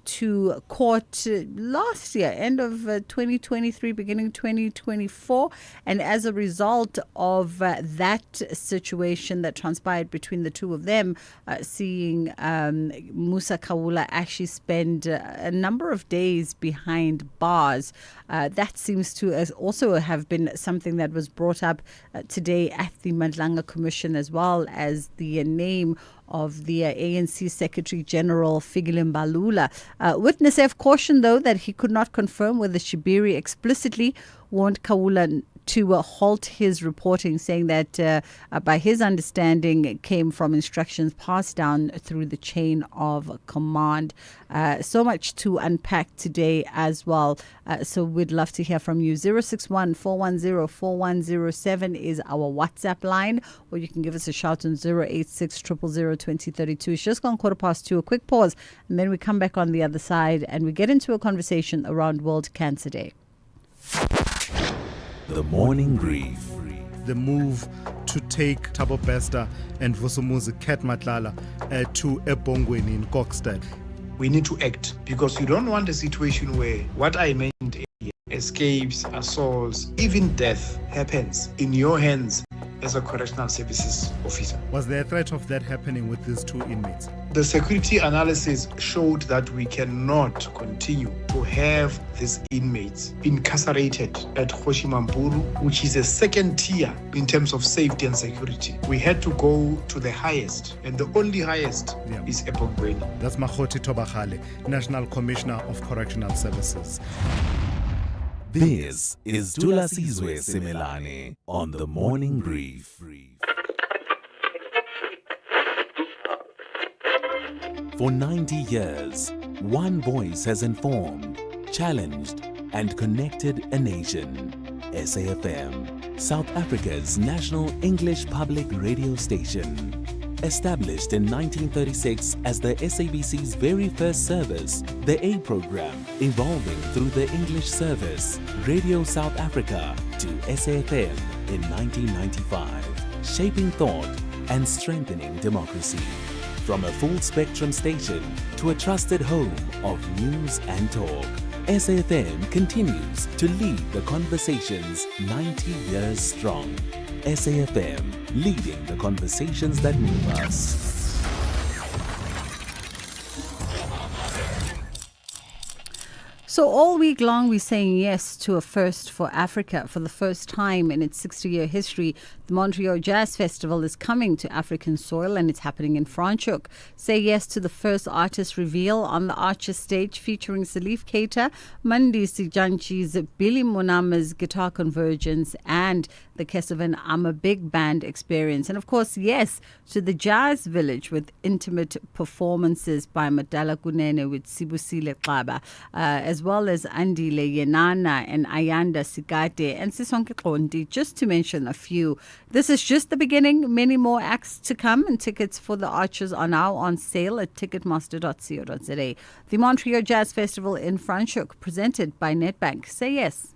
to court last year, end of 2023, beginning 2024. And as a result of that situation that transpired between the two of them, seeing Musa Kawula actually spend a number of days behind bars, that seems to also have been something that was brought up today at the Madlanga Commission, as well as the name of the ANC Secretary General Fikile Mbalula. Witness F cautioned, though, that he could not confirm whether Shibiri explicitly warned Kawula to halt his reporting, saying that by his understanding it came from instructions passed down through the chain of command. So much to unpack today as well. So we'd love to hear from you. 061-410-4107 is our WhatsApp line, or you can give us a shout on 086-000-2032. It's just gone 2:15. A quick pause, and then we come back on the other side and we get into a conversation around World Cancer Day. The Morning Brief. The move to take Thabo Bester and Vusumuzi Cat Madlanga to Ebongweni in Kokstad. We need to act because you don't want a situation where what I mentioned earlier, escapes, assaults, even death happens in your hands as a correctional services officer. Was there a threat of that happening with these two inmates? The security analysis showed that we cannot continue to have these inmates incarcerated at Hoshimamburu, which is a second tier in terms of safety and security. We had to go to the highest, and the only highest is Ebongweni. That's Makhoti Tobachale, National Commissioner of Correctional Services. This is Dula Sizwe Simelane on the Morning Brief. For 90 years, one voice has informed, challenged, and connected a nation. SAFM, South Africa's national English public radio station. Established in 1936 as the SABC's very first service, the A program, evolving through the English service, Radio South Africa, to SAFM in 1995, shaping thought and strengthening democracy. From a full-spectrum station to a trusted home of news and talk, SAFM continues to lead the conversations 90 years strong. SAFM, leading the conversations that move us. So all week long, we're saying yes to a first for Africa. For the first time in its 60-year history, the Montreal Jazz Festival is coming to African soil, and it's happening in Franschhoek. Say yes to the first artist reveal on the Archer stage, featuring Salif Keita, Mandi Sijanchi's Billy Munama's Guitar Convergence, and the Kesavan Amma Big Band experience. And of course, yes to the Jazz Village with intimate performances by Madala Kunene with Sibusile Xaba, as well as Andile Yenana and Ayanda Sigate and Sisonke Kondi, just to mention a few. This is just the beginning. Many more acts to come, and tickets for the Archers are now on sale at ticketmaster.co.za. The Montreal Jazz Festival in Franschhoek, presented by Nedbank. Say yes.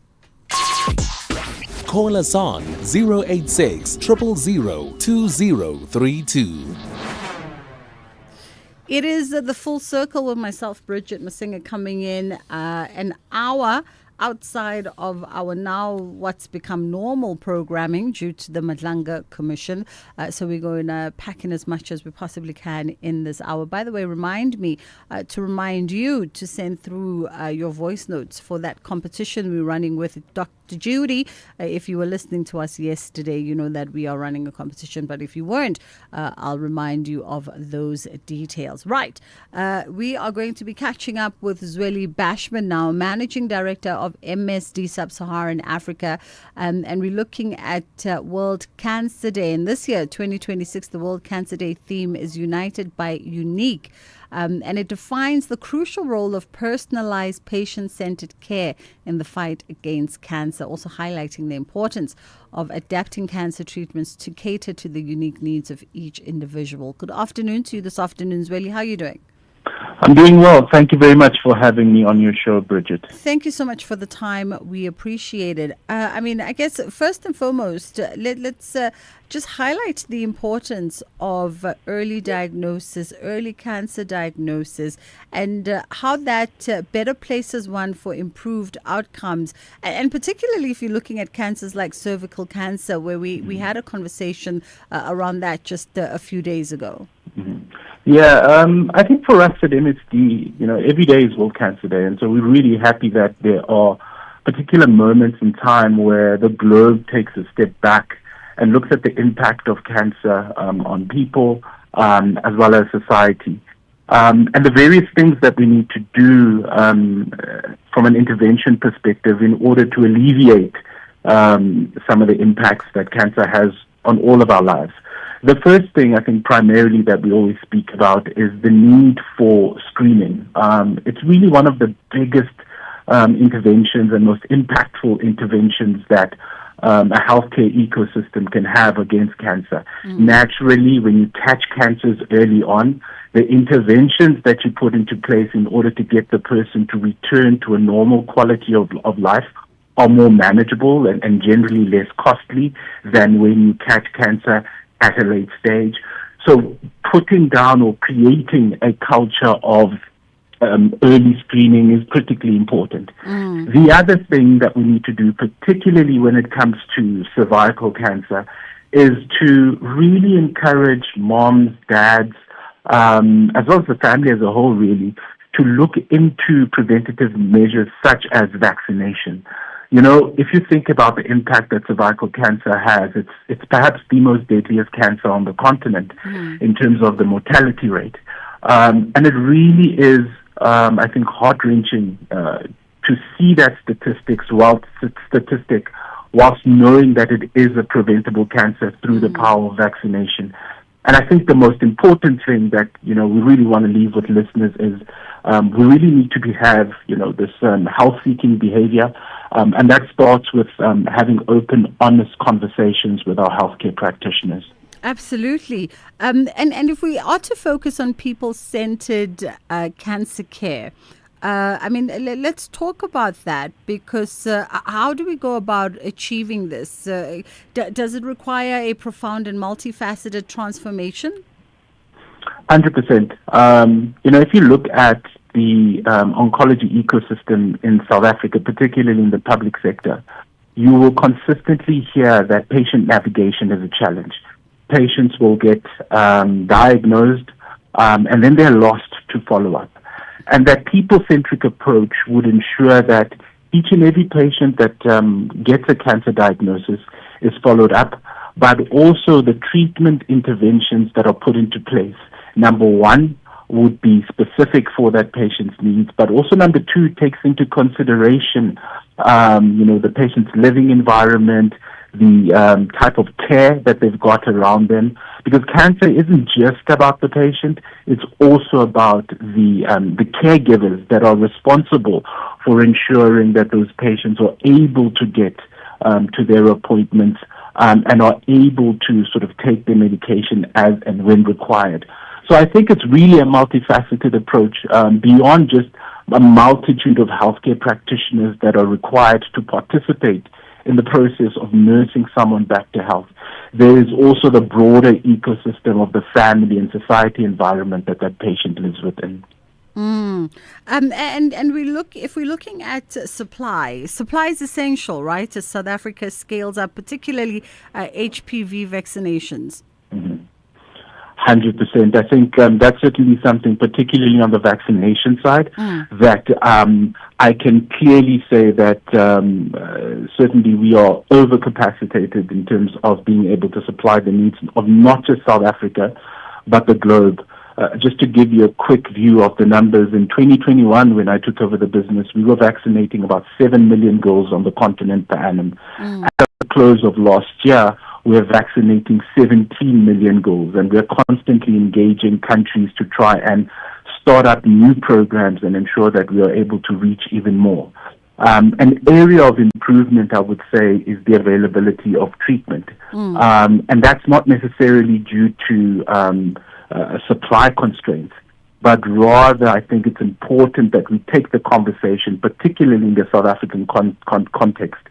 Call us on 086 000 2032. It is the full circle with myself, Bridget Masinga, coming in an hour outside of our now what's become normal programming due to the Madlanga Commission. So we're going to pack in as much as we possibly can in this hour. By the way, remind me to remind you to send through your voice notes for that competition we're running with Dr. Judy. If you were listening to us yesterday, you know that we are running a competition. But if you weren't, I'll remind you of those details. Right. We are going to be catching up with Zweli Bashman now, Managing Director of MSD Sub-Saharan Africa, and we're looking at World Cancer Day. And this year, 2026, the World Cancer Day theme is United by Unique. And it defines the crucial role of personalized patient-centered care in the fight against cancer, also highlighting the importance of adapting cancer treatments to cater to the unique needs of each individual. Good afternoon to you this afternoon, Zweli. How are you doing? I'm doing well. Thank you very much for having me on your show, Bridget. Thank you so much for the time. We appreciate it. I guess first and foremost, let's just highlight the importance of early diagnosis, early cancer diagnosis, and how that better places one for improved outcomes. And particularly if you're looking at cancers like cervical cancer, where we had a conversation around that just a few days ago. Mm-hmm. Yeah, I think for us at MSD, every day is World Cancer Day, and so we're really happy that there are particular moments in time where the globe takes a step back and looks at the impact of cancer on people as well as society. And the various things that we need to do from an intervention perspective in order to alleviate some of the impacts that cancer has on all of our lives. The first thing I think primarily that we always speak about is the need for screening. It's really one of the biggest interventions and most impactful interventions that a healthcare ecosystem can have against cancer. Naturally, when you catch cancers early on, the interventions that you put into place in order to get the person to return to a normal quality of life are more manageable and generally less costly than when you catch cancer at a late stage. So putting down or creating a culture of early screening is critically important. The other thing that we need to do, particularly when it comes to cervical cancer, is to really encourage moms, dads, as well as the family as a whole, really, to look into preventative measures such as vaccination. You know, if you think about the impact that cervical cancer has, it's perhaps the most deadliest cancer on the continent in terms of the mortality rate. And it really is, I think, heart-wrenching to see that statistic whilst knowing that it is a preventable cancer through the power of vaccination. And I think the most important thing that, we really want to leave with listeners is we really need to have, this health-seeking behavior. And that starts with having open, honest conversations with our healthcare practitioners. Absolutely. And if we are to focus on people-centered cancer care, let's talk about that, because how do we go about achieving this? Does it require a profound and multifaceted transformation? 100%. If you look at the oncology ecosystem in South Africa, particularly in the public sector, you will consistently hear that patient navigation is a challenge. Patients will get diagnosed and then they're lost to follow-up. And that people-centric approach would ensure that each and every patient that gets a cancer diagnosis is followed up, but also the treatment interventions that are put into place. Number one would be specific for that patient's needs, but also number two takes into consideration, the patient's living environment, the type of care that they've got around them, because cancer isn't just about the patient, it's also about the caregivers that are responsible for ensuring that those patients are able to get to their appointments and are able to sort of take their medication as and when required. So I think it's really a multifaceted approach beyond just a multitude of healthcare practitioners that are required to participate in the process of nursing someone back to health. There is also the broader ecosystem of the family and society environment that patient lives within. And if we're looking at supply is essential, right? As South Africa scales up, particularly HPV vaccinations. 100%. I think that's certainly something, particularly on the vaccination side, that I can clearly say that certainly we are overcapacitated in terms of being able to supply the needs of not just South Africa, but the globe. Just to give you a quick view of the numbers, in 2021, when I took over the business, we were vaccinating about 7 million girls on the continent per annum. At the close of last year, we're vaccinating 17 million girls, and we're constantly engaging countries to try and start up new programs and ensure that we are able to reach even more. An area of improvement, I would say, is the availability of treatment. And that's not necessarily due to supply constraints, but rather I think it's important that we take the conversation, particularly in the South African context,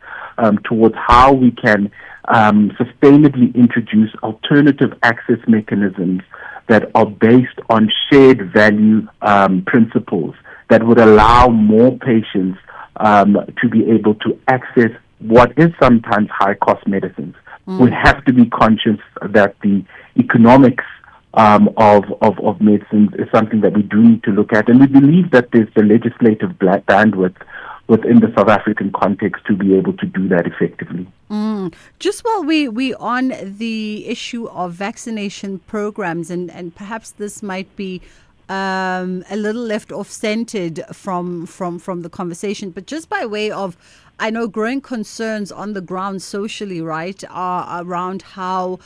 towards how we can sustainably introduce alternative access mechanisms that are based on shared value principles that would allow more patients to be able to access what is sometimes high-cost medicines. We have to be conscious that the economics of medicines is something that we do need to look at, and we believe that there's the legislative bandwidth within the South African context to be able to do that effectively. Just while we on the issue of vaccination programs, and perhaps this might be a little left off-centered from the conversation, but just by way of I know growing concerns on the ground socially, right, are around how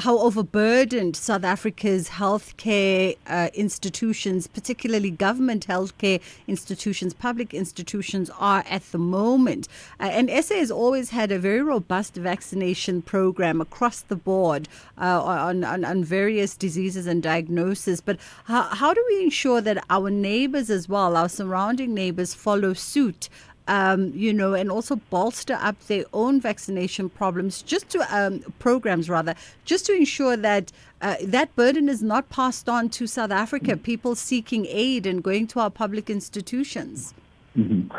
overburdened South Africa's healthcare institutions, particularly government healthcare institutions, public institutions, are at the moment. And SA has always had a very robust vaccination program across the board on various diseases and diagnoses. But how do we ensure that our neighbors as well, our surrounding neighbors, follow suit? And also bolster up their own vaccination programs, just to ensure that that burden is not passed on to South Africa, people seeking aid and going to our public institutions. Mm-hmm.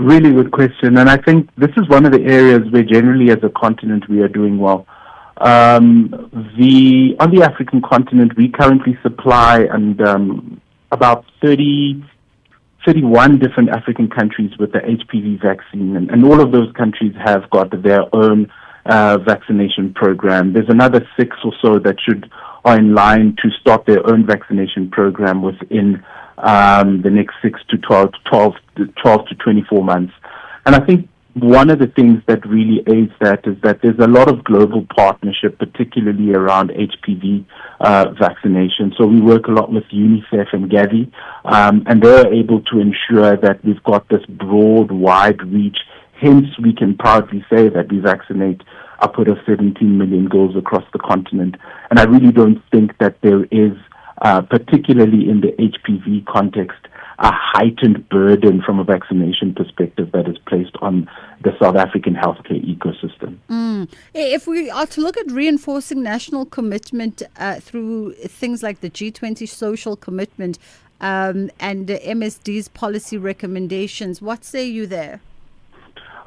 Really good question, and I think this is one of the areas where generally as a continent we are doing well. On the African continent, we currently supply about 31 different African countries with the HPV vaccine, and all of those countries have got their own vaccination program. There's another 6 or so that are in line to start their own vaccination program within the next 6 to 12 to 24 months. And I think one of the things that really aids that is that there's a lot of global partnership, particularly around HPV vaccination. So we work a lot with UNICEF and Gavi, and they're able to ensure that we've got this broad, wide reach. Hence, we can proudly say that we vaccinate upward of 17 million girls across the continent. And I really don't think that there is, particularly in the HPV context, a heightened burden from a vaccination perspective that is placed on the South African healthcare ecosystem. If we are to look at reinforcing national commitment through things like the G20 social commitment and MSD's policy recommendations, what say you there?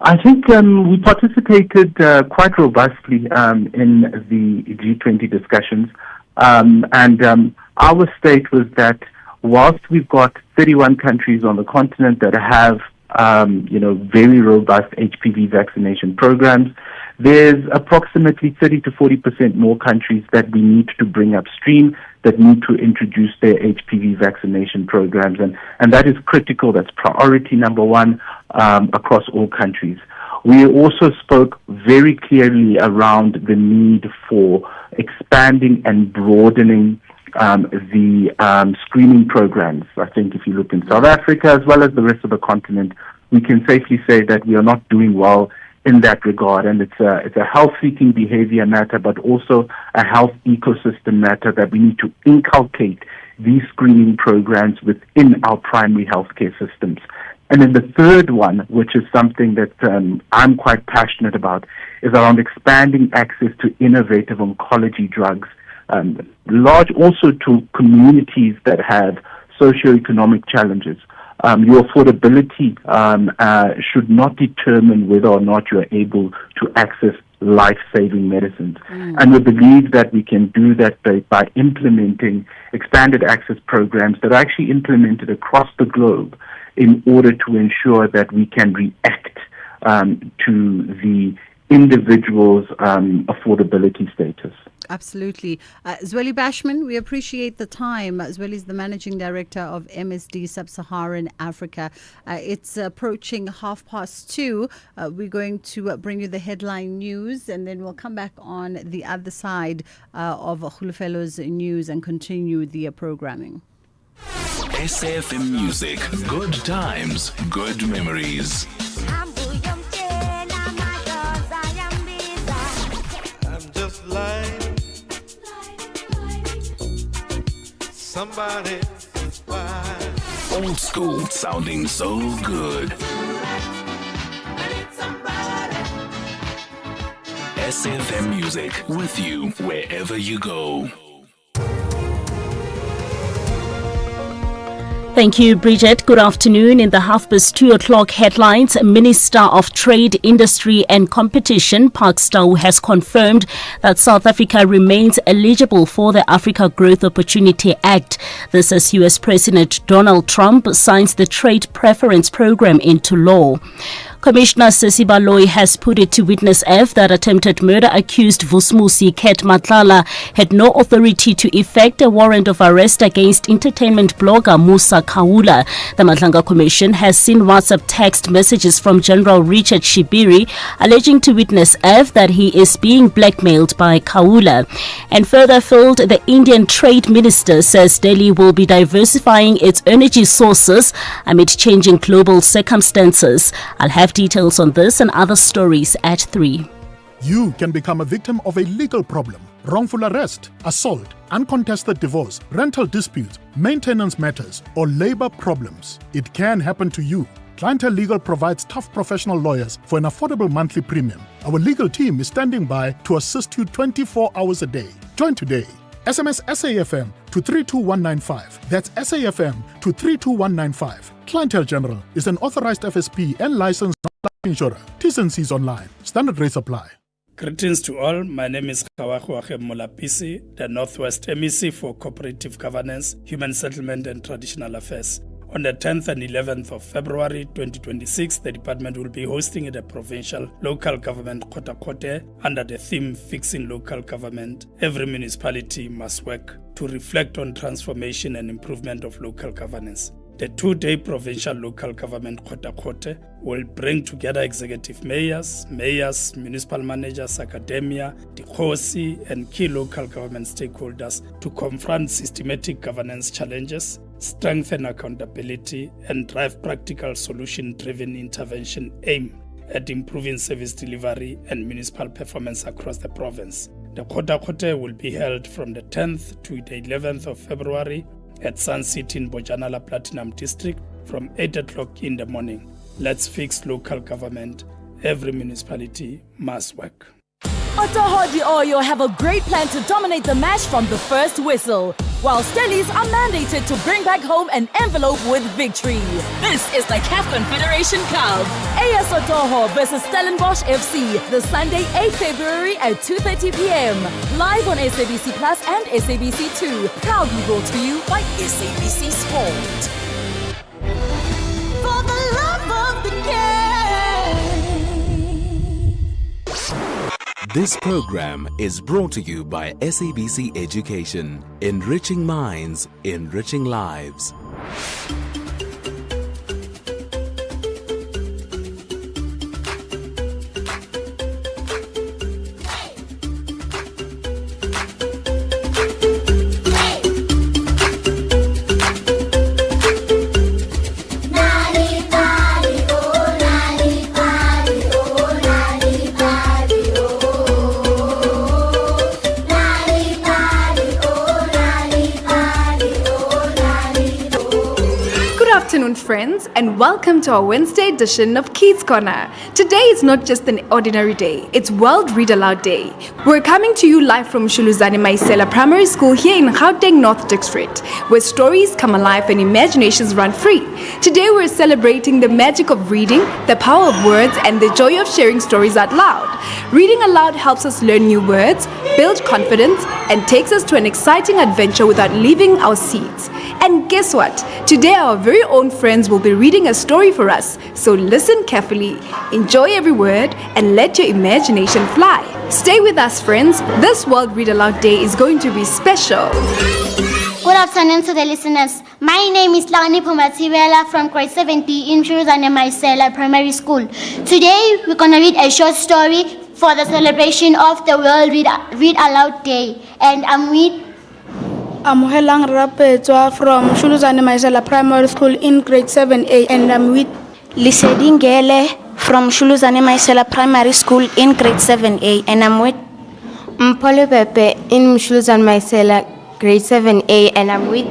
I think we participated quite robustly in the G20 discussions, and our state was that whilst we've got 31 countries on the continent that have, very robust HPV vaccination programs, there's approximately 30 to 40% more countries that we need to bring upstream that need to introduce their HPV vaccination programs. And that is critical. That's priority number one across all countries. We also spoke very clearly around the need for expanding and broadening the screening programs. I think if you look in South Africa as well as the rest of the continent, we can safely say that we are not doing well in that regard, and it's a health-seeking behavior matter, but also a health ecosystem matter that we need to inculcate these screening programs within our primary healthcare systems. And then the third one, which is something that I'm quite passionate about, is around expanding access to innovative oncology drugs, large also to communities that have socioeconomic challenges. Your affordability should not determine whether or not you are able to access life-saving medicines. And we believe that we can do that by implementing expanded access programs that are actually implemented across the globe in order to ensure that we can react to the individual's affordability status. Absolutely. Zweli Bashman, we appreciate the time. Zweli is the Managing Director of MSD Sub-Saharan Africa. It's approaching 2:30. We're going to bring you the headline news, and then we'll come back on the other side of Khulufelo's news and continue the programming. SAFM Music. Good times, good memories. I'm just like somebody's wife. Old school sounding so good. SAFM Music with you wherever you go. Thank you, Bridget. Good afternoon. In the 2:30 headlines, Minister of Trade, Industry and Competition, Park Stau, has confirmed that South Africa remains eligible for the Africa Growth Opportunity Act. This as US President Donald Trump signs the Trade Preference Program into law. Commissioner Sesi Baloyi has put it to witness F that attempted murder accused Vusumuzi Ket Madlanga had no authority to effect a warrant of arrest against entertainment blogger Musa Kaula. The Madlanga Commission has seen WhatsApp text messages from General Richard Shibiri alleging to witness F that he is being blackmailed by Kaula. And further afield, the Indian Trade Minister says Delhi will be diversifying its energy sources amid changing global circumstances. I'll have details on this and other stories at 3. You can become a victim of a legal problem: wrongful arrest, assault, uncontested divorce, rental disputes, maintenance matters, or labor problems. It can happen to you. Clientele Legal provides tough professional lawyers for an affordable monthly premium. Our legal team is standing by to assist you 24 hours a day. Join today. SMS SAFM to 32195. That's SAFM to 32195. Clientele General is an authorized FSP and licensed non-life insurer. T's and C's online. Standard rates apply. Greetings to all. My name is Kawahuahe Molapisi, the Northwest MEC for Cooperative Governance, Human Settlement and Traditional Affairs. On the 10th and 11th of February 2026, the department will be hosting the provincial local government Kote under the theme Fixing Local Government. Every municipality must work to reflect on transformation and improvement of local governance. The 2-day provincial local government Kote will bring together executive mayors, municipal managers, academia, dikhosi, and key local government stakeholders to confront systematic governance challenges, strengthen accountability, and drive practical solution-driven intervention aimed at improving service delivery and municipal performance across the province. The Kote will be held from the 10th to the 11th of February at Sun City in Bojanala Platinum District from 8 o'clock in the morning. Let's fix local government. Every municipality must work. Otoho Di Oyo have a great plan to dominate the match from the first whistle, while Stellies are mandated to bring back home an envelope with victory. This is the CAF Confederation Cup. AS Otoho versus Stellenbosch FC, the Sunday 8 February at 2:30 p.m. Live on SABC Plus and SABC 2. Proudly brought to you by SABC Sport. For the love of the game. This program is brought to you by SABC Education, enriching minds, enriching lives. Friends, and welcome to our Wednesday edition of Kids Corner. Today is not just an ordinary day, it's World Read Aloud Day. We're coming to you live from Shuluzane Maisela Primary School here in Gauteng North District, where stories come alive and imaginations run free. Today we're celebrating the magic of reading, the power of words, and the joy of sharing stories out loud. Reading aloud helps us learn new words, build confidence, and takes us to an exciting adventure without leaving our seats. And guess what? Today our very own friends will be reading a story for us. So listen carefully, enjoy every word, and let your imagination fly. Stay with us, friends. This World Read Aloud Day is going to be special. Good afternoon to the listeners. My name is Lani Pumativela from grade 70 in Shuluzane Maisela Primary School. Today we're going to read a short story for the celebration of the World Read Aloud Day. And I'm Helang Rapetwa from Shuluzane Maisela Primary School in grade 7A, and I'm with Liseding Gele from Shuluzane Maisela Primary School in grade 7A, and I'm with Mpolo Pepe in Shuluzane Maisela grade 7A, and I'm with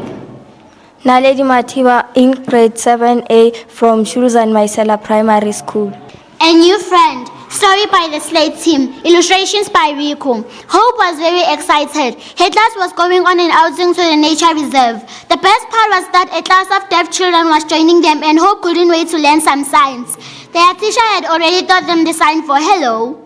Naledi Matiba in grade 7A from Shuluzane Maisela Primary School. A new friend. Story by the Slate team. Illustrations by Rico. Hope was very excited. Her class was going on an outing to the nature reserve. The best part was that a class of deaf children was joining them, and Hope couldn't wait to learn some signs. Their teacher had already taught them the sign for hello.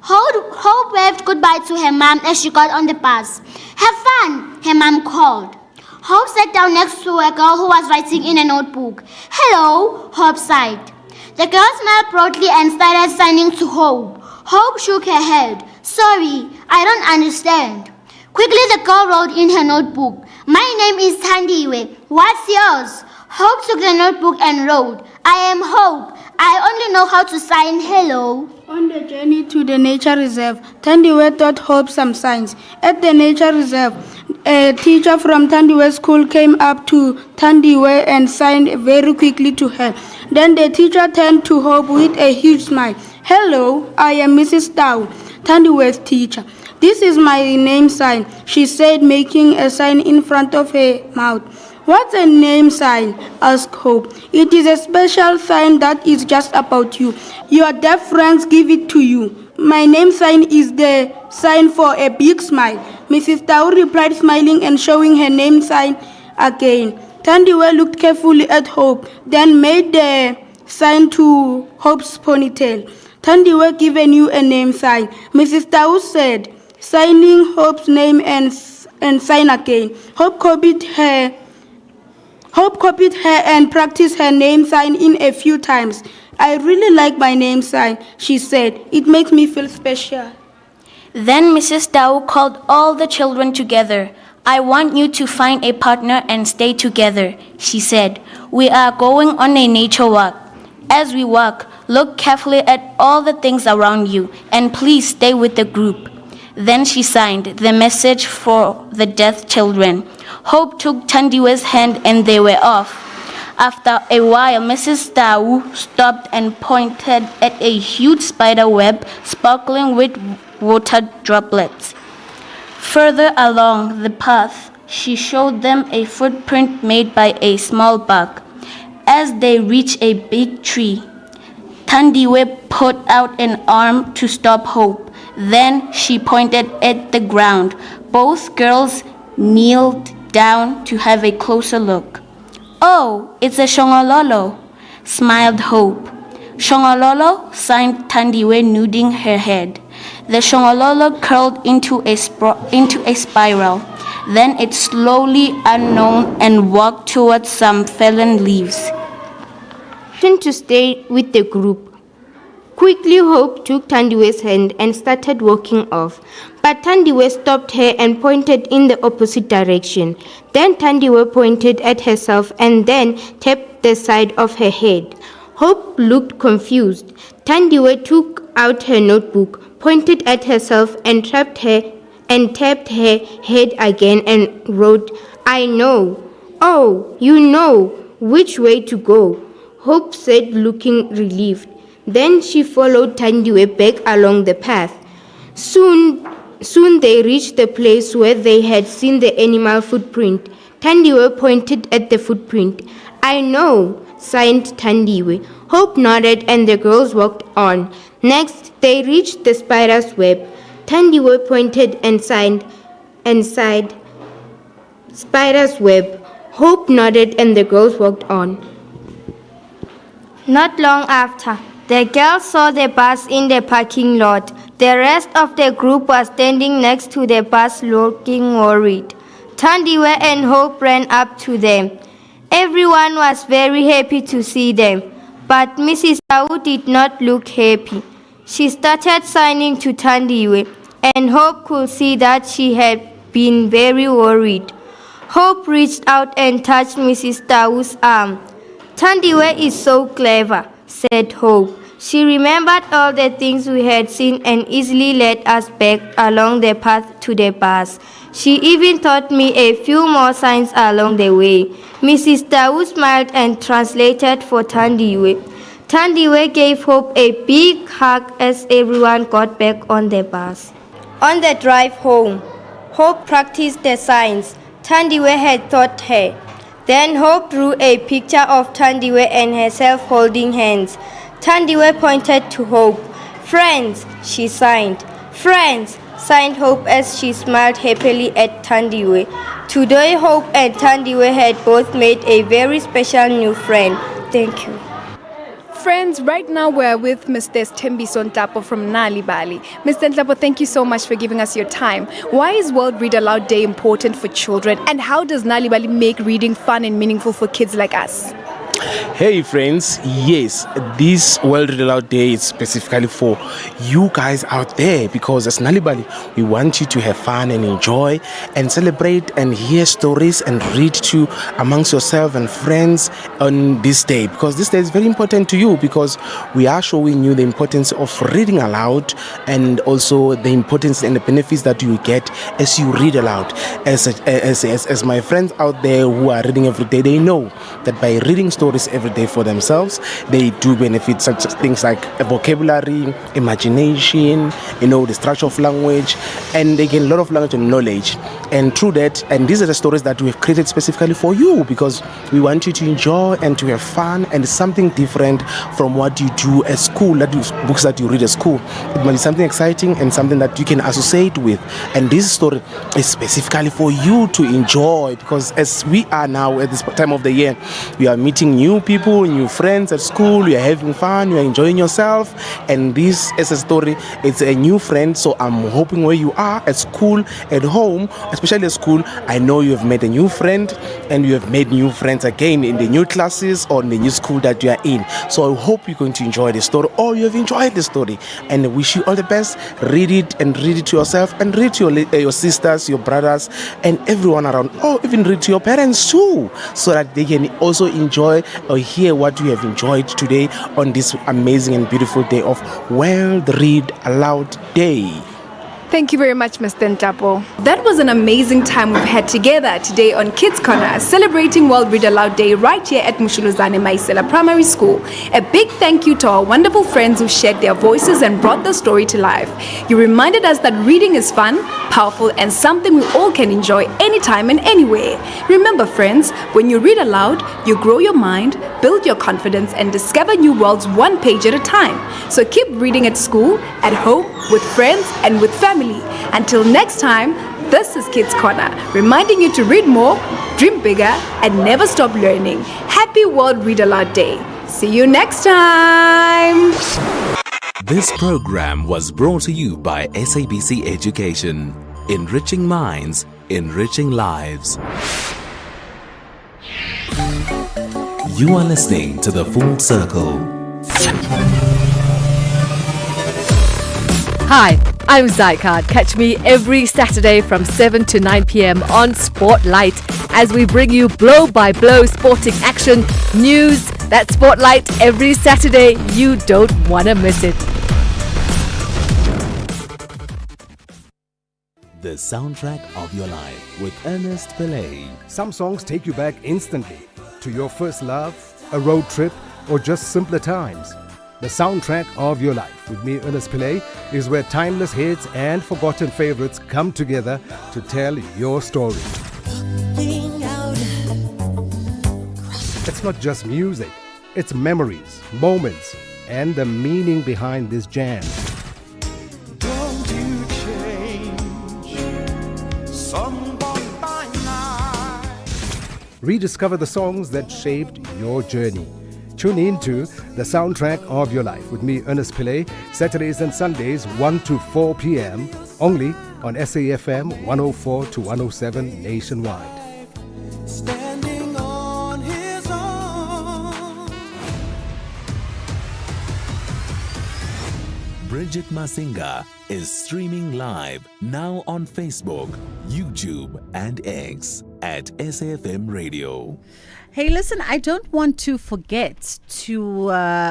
Hope waved goodbye to her mom as she got on the bus. Have fun, her mom called. Hope sat down next to a girl who was writing in a notebook. Hello, Hope sighed. The girl smiled broadly and started signing to Hope. Hope shook her head. Sorry, I don't understand. Quickly the girl wrote in her notebook, My name is Thandiwe. What's yours? Hope took the notebook and wrote, I am Hope. I only know how to sign hello. On the journey to the nature reserve, Thandiwe taught Hope some signs. At the nature reserve, a teacher from Thandiwe school came up to Thandiwe and signed very quickly to her. Then the teacher turned to Hope with a huge smile. Hello, I am Mrs. Tau, Thandiwe's teacher. This is my name sign, she said, making a sign in front of her mouth. What's a name sign? Asked Hope. It is a special sign that is just about you. Your deaf friends give it to you. My name sign is the sign for a big smile. Mrs. Tau replied, smiling and showing her name sign again. Thandiwe looked carefully at Hope, then made the sign to Hope's ponytail. Thandiwe given you a name sign, Mrs. Tau said, signing Hope's name and sign again. Hope copied her and practiced her name sign in a few times. I really like my name sign, she said. It makes me feel special. Then Mrs. Tau called all the children together. I want you to find a partner and stay together, she said. We are going on a nature walk. As we walk, look carefully at all the things around you and please stay with the group. Then she signed the message for the deaf children. Hope took Thandiwe's hand and they were off. After a while, Mrs. Tau stopped and pointed at a huge spider web sparkling with water droplets. Further along the path, she showed them a footprint made by a small bug. As they reached a big tree, Thandiwe put out an arm to stop Hope. Then she pointed at the ground. Both girls kneeled down to have a closer look. Oh, it's a shongololo, smiled Hope. Shongololo, signed Thandiwe, nodding her head. The shongololo curled into a spiral. Then it slowly unknown and walked towards some fallen leaves. To stay with the group. Quickly, Hope took Thandiwe's hand and started walking off. But Thandiwe stopped her and pointed in the opposite direction. Then Thandiwe pointed at herself and then tapped the side of her head. Hope looked confused. Thandiwe took out her notebook, pointed at herself and tapped her head again and wrote, I know. Oh, you know which way to go, Hope said, looking relieved. Then she followed Thandiwe back along the path. Soon they reached the place where they had seen the animal footprint. Thandiwe pointed at the footprint. I know, signed Thandiwe. Hope nodded and the girls walked on. Next, they reached the spider's web. Thandiwe pointed and sighed, spider's web. Hope nodded and the girls walked on. Not long after, the girls saw the bus in the parking lot. The rest of the group was standing next to the bus looking worried. Thandiwe and Hope ran up to them. Everyone was very happy to see them, but Mrs. Tau did not look happy. She started signing to Thandiwe, and Hope could see that she had been very worried. Hope reached out and touched Mrs. Tau's arm. Thandiwe is so clever, said Hope. She remembered all the things we had seen and easily led us back along the path to the bus. She even taught me a few more signs along the way. Mrs. Tau smiled and translated for Thandiwe. Thandiwe gave Hope a big hug as everyone got back on the bus. On the drive home, Hope practiced the signs Thandiwe had taught her. Then Hope drew a picture of Thandiwe and herself holding hands. Thandiwe pointed to Hope. Friends, she signed. Friends, signed Hope as she smiled happily at Thandiwe. Today, Hope and Thandiwe had both made a very special new friend. Thank you. Friends, right now we're with Mr. Thembiso Nhlapo from Nali Bali. Mr. Nhlapo, thank you so much for giving us your time. Why is World Read Aloud Day important for children, and how does Nali Bali make reading fun and meaningful for kids like us? Hey friends, yes, this World Read Aloud Day is specifically for you guys out there because as Nalibali, we want you to have fun and enjoy and celebrate and hear stories and read to amongst yourself and friends on this day because this day is very important to you because we are showing you the importance of reading aloud and also the importance and the benefits that you get as you read aloud. As my friends out there who are reading every day, they know that by reading stories every day for themselves, they do benefit such things like vocabulary, imagination, the structure of language, and they gain a lot of language and knowledge. And through that, and these are the stories that we've created specifically for you because we want you to enjoy and to have fun and something different from what you do at school, books that you read at school. It might be something exciting and something that you can associate with. And this story is specifically for you to enjoy because as we are now at this time of the year, we are meeting new people, new friends at school, you are having fun, you are enjoying yourself, and this is a story, it's a new friend, so I'm hoping where you are at school, at home, especially at school, I know you have made a new friend and you have made new friends again in the new classes or in the new school that you are in. So I hope you're going to enjoy the story or you have enjoyed the story and I wish you all the best. Read it to yourself and read to your sisters, your brothers and everyone around, or even read to your parents too, so that they can also enjoy or hear what you have enjoyed today on this amazing and beautiful day of World Read Aloud Day. Thank you very much, Mr. Ntapo. That was an amazing time we've had together today on Kids Corner, celebrating World Read Aloud Day right here at Mshuluzane Maisela Primary School. A big thank you to our wonderful friends who shared their voices and brought the story to life. You reminded us that reading is fun, powerful, and something we all can enjoy anytime and anywhere. Remember, friends, when you read aloud, you grow your mind, build your confidence, and discover new worlds one page at a time. So keep reading at school, at home, with friends, and with family. Until next time, this is Kids Corner, reminding you to read more, dream bigger, and never stop learning. Happy World Read Aloud Day. See you next time. This program was brought to you by SABC Education, enriching minds, enriching lives. You are listening to The Full Circle. Hi, I'm Zycard. Catch me every Saturday from 7 to 9 p.m. on Spotlight as we bring you blow-by-blow sporting action news. That's Spotlight every Saturday. You don't want to miss it. The soundtrack of your life with Ernest Pillay. Some songs take you back instantly to your first love, a road trip, or just simpler times. The soundtrack of your life with me, Ernest Pillay, is where timeless hits and forgotten favorites come together to tell your story. It's not just music, it's memories, moments, and the meaning behind this jam. Don't you change someone by night. Rediscover the songs that shaped your journey. Tune in to The Soundtrack of Your Life with me, Ernest Pillay, Saturdays and Sundays, 1 to 4 p.m., only on SAFM 104 to 107 nationwide. Standing on his own. Bridget Masinga is streaming live now on Facebook, YouTube, and X at SAFM Radio. Hey, listen, I don't want to forget to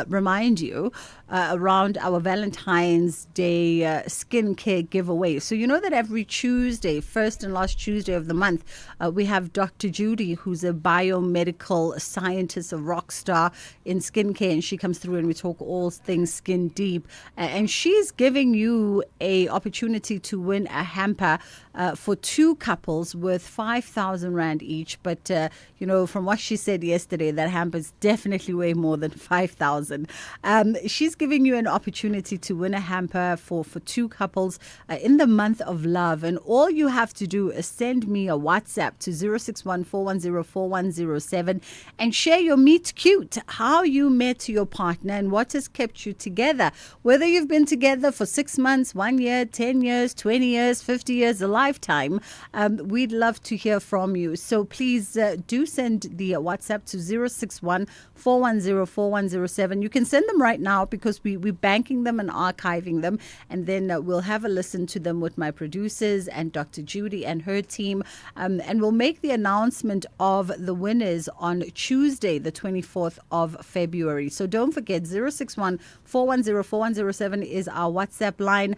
remind you around our Valentine's Day skincare giveaway. So you know that every Tuesday, first and last Tuesday of the month, we have Dr. Judy, who's a biomedical scientist, a rock star in skincare, and she comes through and we talk all things skin deep. And she's giving you a opportunity to win a hamper for two couples worth 5,000 Rand each. But, from what she said yesterday, that hamper is definitely way more than 5,000. She's giving you an opportunity to win a hamper for two couples in the month of love. And all you have to do is send me a WhatsApp to 061-410-4107 and share your meet cute, how you met your partner and what has kept you together. Whether you've been together for 6 months, 1 year, 10 years, 20 years, 50 years, a lifetime, we'd love to hear from from you. So please do send the WhatsApp to 061 410 4107. You can send them right now because we're banking them and archiving them. And then we'll have a listen to them with my producers and Dr. Judy and her team. And we'll make the announcement of the winners on Tuesday, the 24th of February. So don't forget, 061 410 4107 is our WhatsApp line.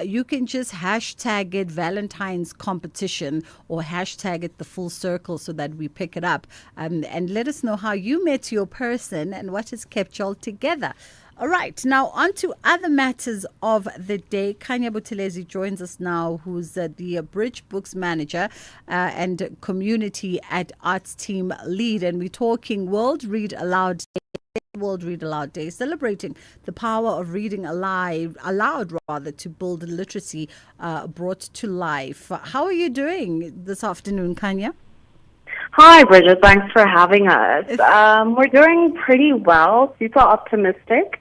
You can just hashtag it Valentine's Competition or hashtag it the Full Circle so that we pick it up. And let us know how you met your person and what has kept y'all together. All right, now on to other matters of the day. Kanya Buthelezi joins us now, who's the Bridge Books Manager and Community at Arts Team Lead. And we're talking World Read Aloud Day, celebrating the power of reading aloud to build literacy brought to life. How are you doing this afternoon, Kanya? Hi, Bridget. Thanks for having us. We're doing pretty well, super optimistic.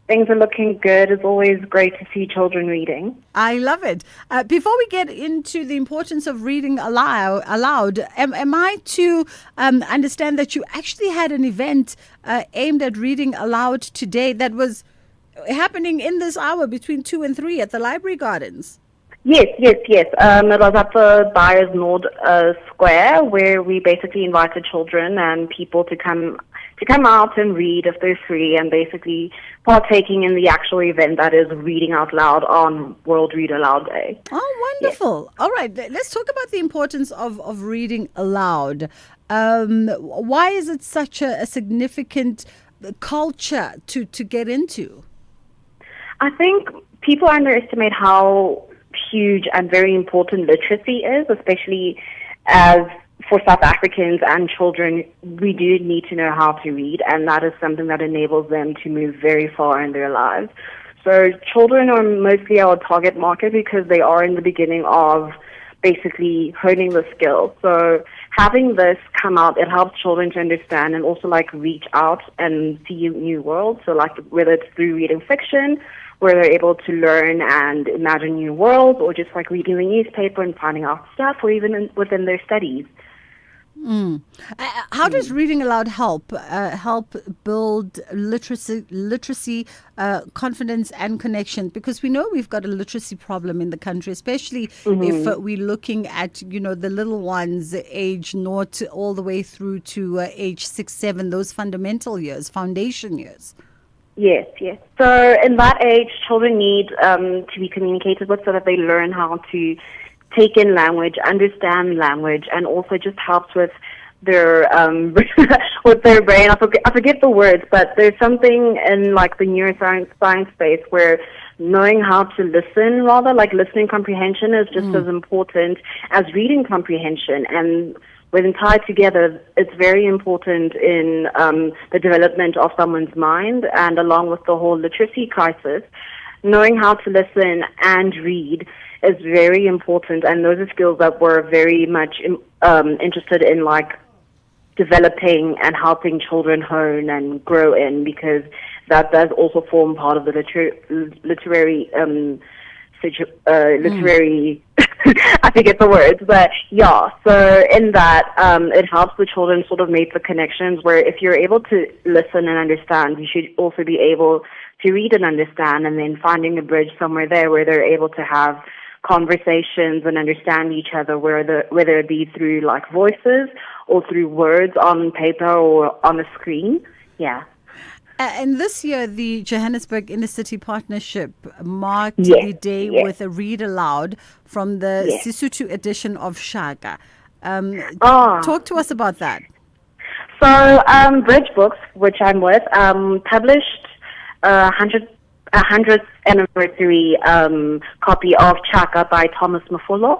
Things are looking good. It's always great to see children reading. I love it. Before we get into the importance of reading aloud, am I to understand that you actually had an event aimed at reading aloud today that was happening in this hour between 2 and 3 at the Library Gardens? Yes. It was at the Buyers Nord Square, where we basically invited children and people to come out and read if they're free, and basically partaking in the actual event that is reading out loud on World Read Aloud Day. Oh, wonderful. Yes. All right, let's talk about the importance of reading aloud. Why is it such a significant culture to get into? I think people underestimate how huge and very important literacy is, especially as for South Africans and children. We do need to know how to read, and that is something that enables them to move very far in their lives. So children are mostly our target market because they are in the beginning of basically honing the skill. So having this come out, it helps children to understand and also reach out and see new worlds. So whether it's through reading fiction, where they're able to learn and imagine new worlds, or just reading the newspaper and finding out stuff, or even within their studies. How does reading aloud help build literacy, confidence and connection? Because we know we've got a literacy problem in the country, especially if we're looking at the little ones, age 0 all the way through to age 6, 7, those fundamental years, foundation years. Yes. So in that age, children need to be communicated with so that they learn how to take in language, understand language, and also just helps with their with their brain. I forget the words, but there's something in the neuroscience space where knowing how to listen, listening comprehension, is just as important as reading comprehension. And when tied together, it's very important in the development of someone's mind, and along with the whole literacy crisis, knowing how to listen and read is very important, and those are skills that we're very much interested in developing and helping children hone and grow in, because that does also form part of the literary I forget the words, but yeah, so in that it helps the children sort of make the connections where if you're able to listen and understand, you should also be able to read and understand, and then finding a bridge somewhere there where they're able to have conversations and understand each other, whether it be through voices or through words on paper or on a screen. Yeah. And this year, the Johannesburg Inner City Partnership marked the day with a read aloud from the Sesotho edition of Shaka. Talk to us about that. So Bridge Books, which I'm with, published 100th anniversary copy of Chaka by Thomas Mafolo.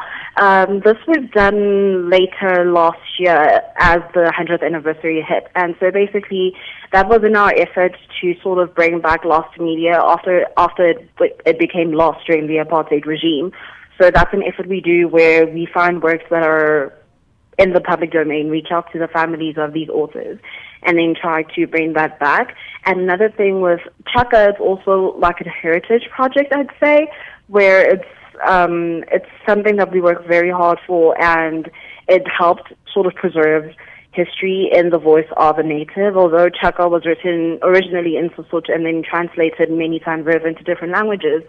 This was done later last year as the 100th anniversary hit. And so basically that was in our effort to sort of bring back lost media after it became lost during the apartheid regime. So that's an effort we do where we find works that are in the public domain, reach out to the families of these authors, and then try to bring that back. And another thing with Chaka, it's also like a heritage project, I'd say, where it's it's something that we work very hard for, and it helped sort of preserve history in the voice of a native. Although Chaka was written originally in Sesotho and then translated many times over into different languages,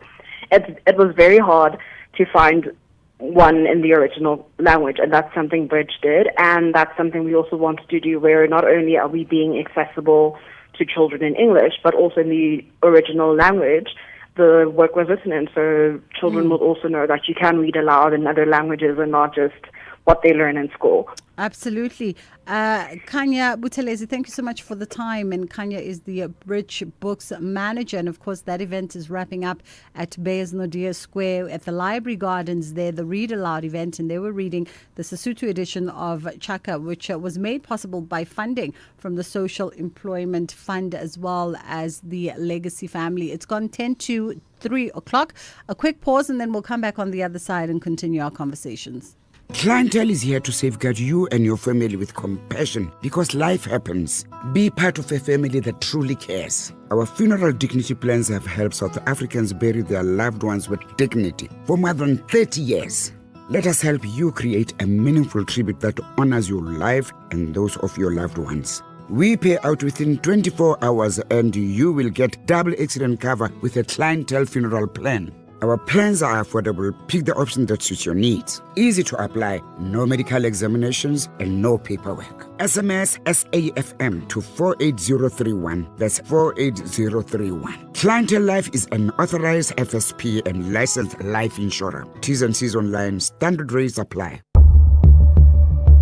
it was very hard to find one in the original language, and that's something Bridge did, and that's something we also wanted to do, where not only are we being accessible to children in English, but also in the original language the work was written in, so children will also know that you can read aloud in other languages and not just what they learn in school. Absolutely. Kanya Buthelezi, thank you so much for the time. And Kanya is the Bridge Books manager. And of course, that event is wrapping up at Beyers Naudé Square at the Library Gardens there, the Read Aloud event. And they were reading the Sesotho edition of Chaka, which was made possible by funding from the Social Employment Fund as well as the Legacy Family. It's gone 10 to 3 o'clock. A quick pause and then we'll come back on the other side and continue our conversations. Clientele is here to safeguard you and your family with compassion because life happens. Be part of a family that truly cares. Our funeral dignity plans have helped South Africans bury their loved ones with dignity for more than 30 years. Let us help you create a meaningful tribute that honors your life and those of your loved ones. We pay out within 24 hours and you will get double accident cover with a clientele funeral plan. Our plans are affordable. Pick the option that suits your needs. Easy to apply, no medical examinations and no paperwork. SMS SAFM to 48031. That's 48031. Clientele Life is an authorized FSP and licensed life insurer. T's and C's online. Standard rates apply.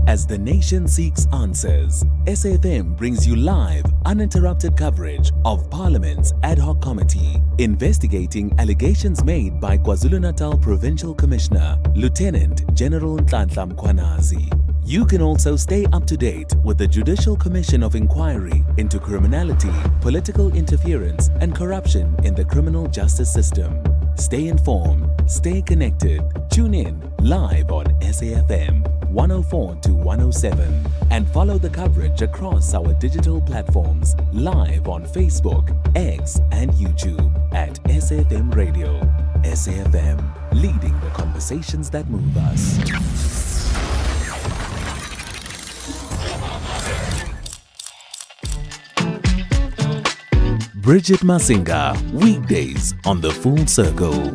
As the nation seeks answers, SAFM brings you live, uninterrupted coverage of Parliament's ad hoc committee investigating allegations made by KwaZulu-Natal Provincial Commissioner, Lieutenant General Nhlanhla Mkhwanazi. You can also stay up to date with the Judicial Commission of Inquiry into Criminality, Political Interference and Corruption in the Criminal Justice System. Stay informed, stay connected. Tune in live on SAFM 104 to 107 and follow the coverage across our digital platforms live on Facebook, X and YouTube at SAFM Radio. SAFM, leading the conversations that move us. Bridget Masinga, weekdays on The Full Circle.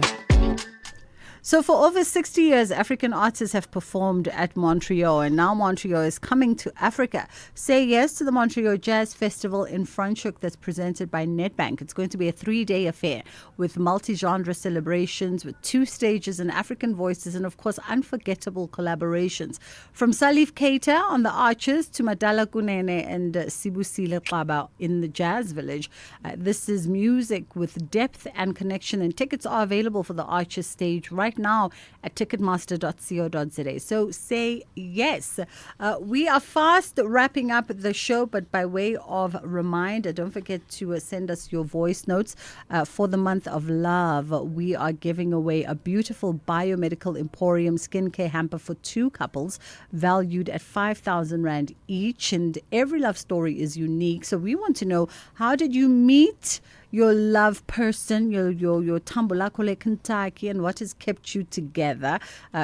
So for over 60 years, African artists have performed at Montreal, and now Montreal is coming to Africa. Say yes to the Montreal Jazz Festival in Franschhoek that's presented by Nedbank. It's going to be a 3-day affair with multi-genre celebrations, with 2 stages and African voices, and of course, unforgettable collaborations. From Salif Keita on the Archers to Madala Kunene and Sibusile Xaba in the Jazz Village. This is music with depth and connection, and tickets are available for the Archers stage right now at ticketmaster.co.za. So say yes. We are fast wrapping up the show, but by way of reminder, don't forget to send us your voice notes for the month of love. We are giving away a beautiful Biomedical Emporium skincare hamper for 2 couples valued at 5,000 Rand each, and every love story is unique. So we want to know, how did you meet your love person, your Tambulakole Kentucky, and what has kept you together?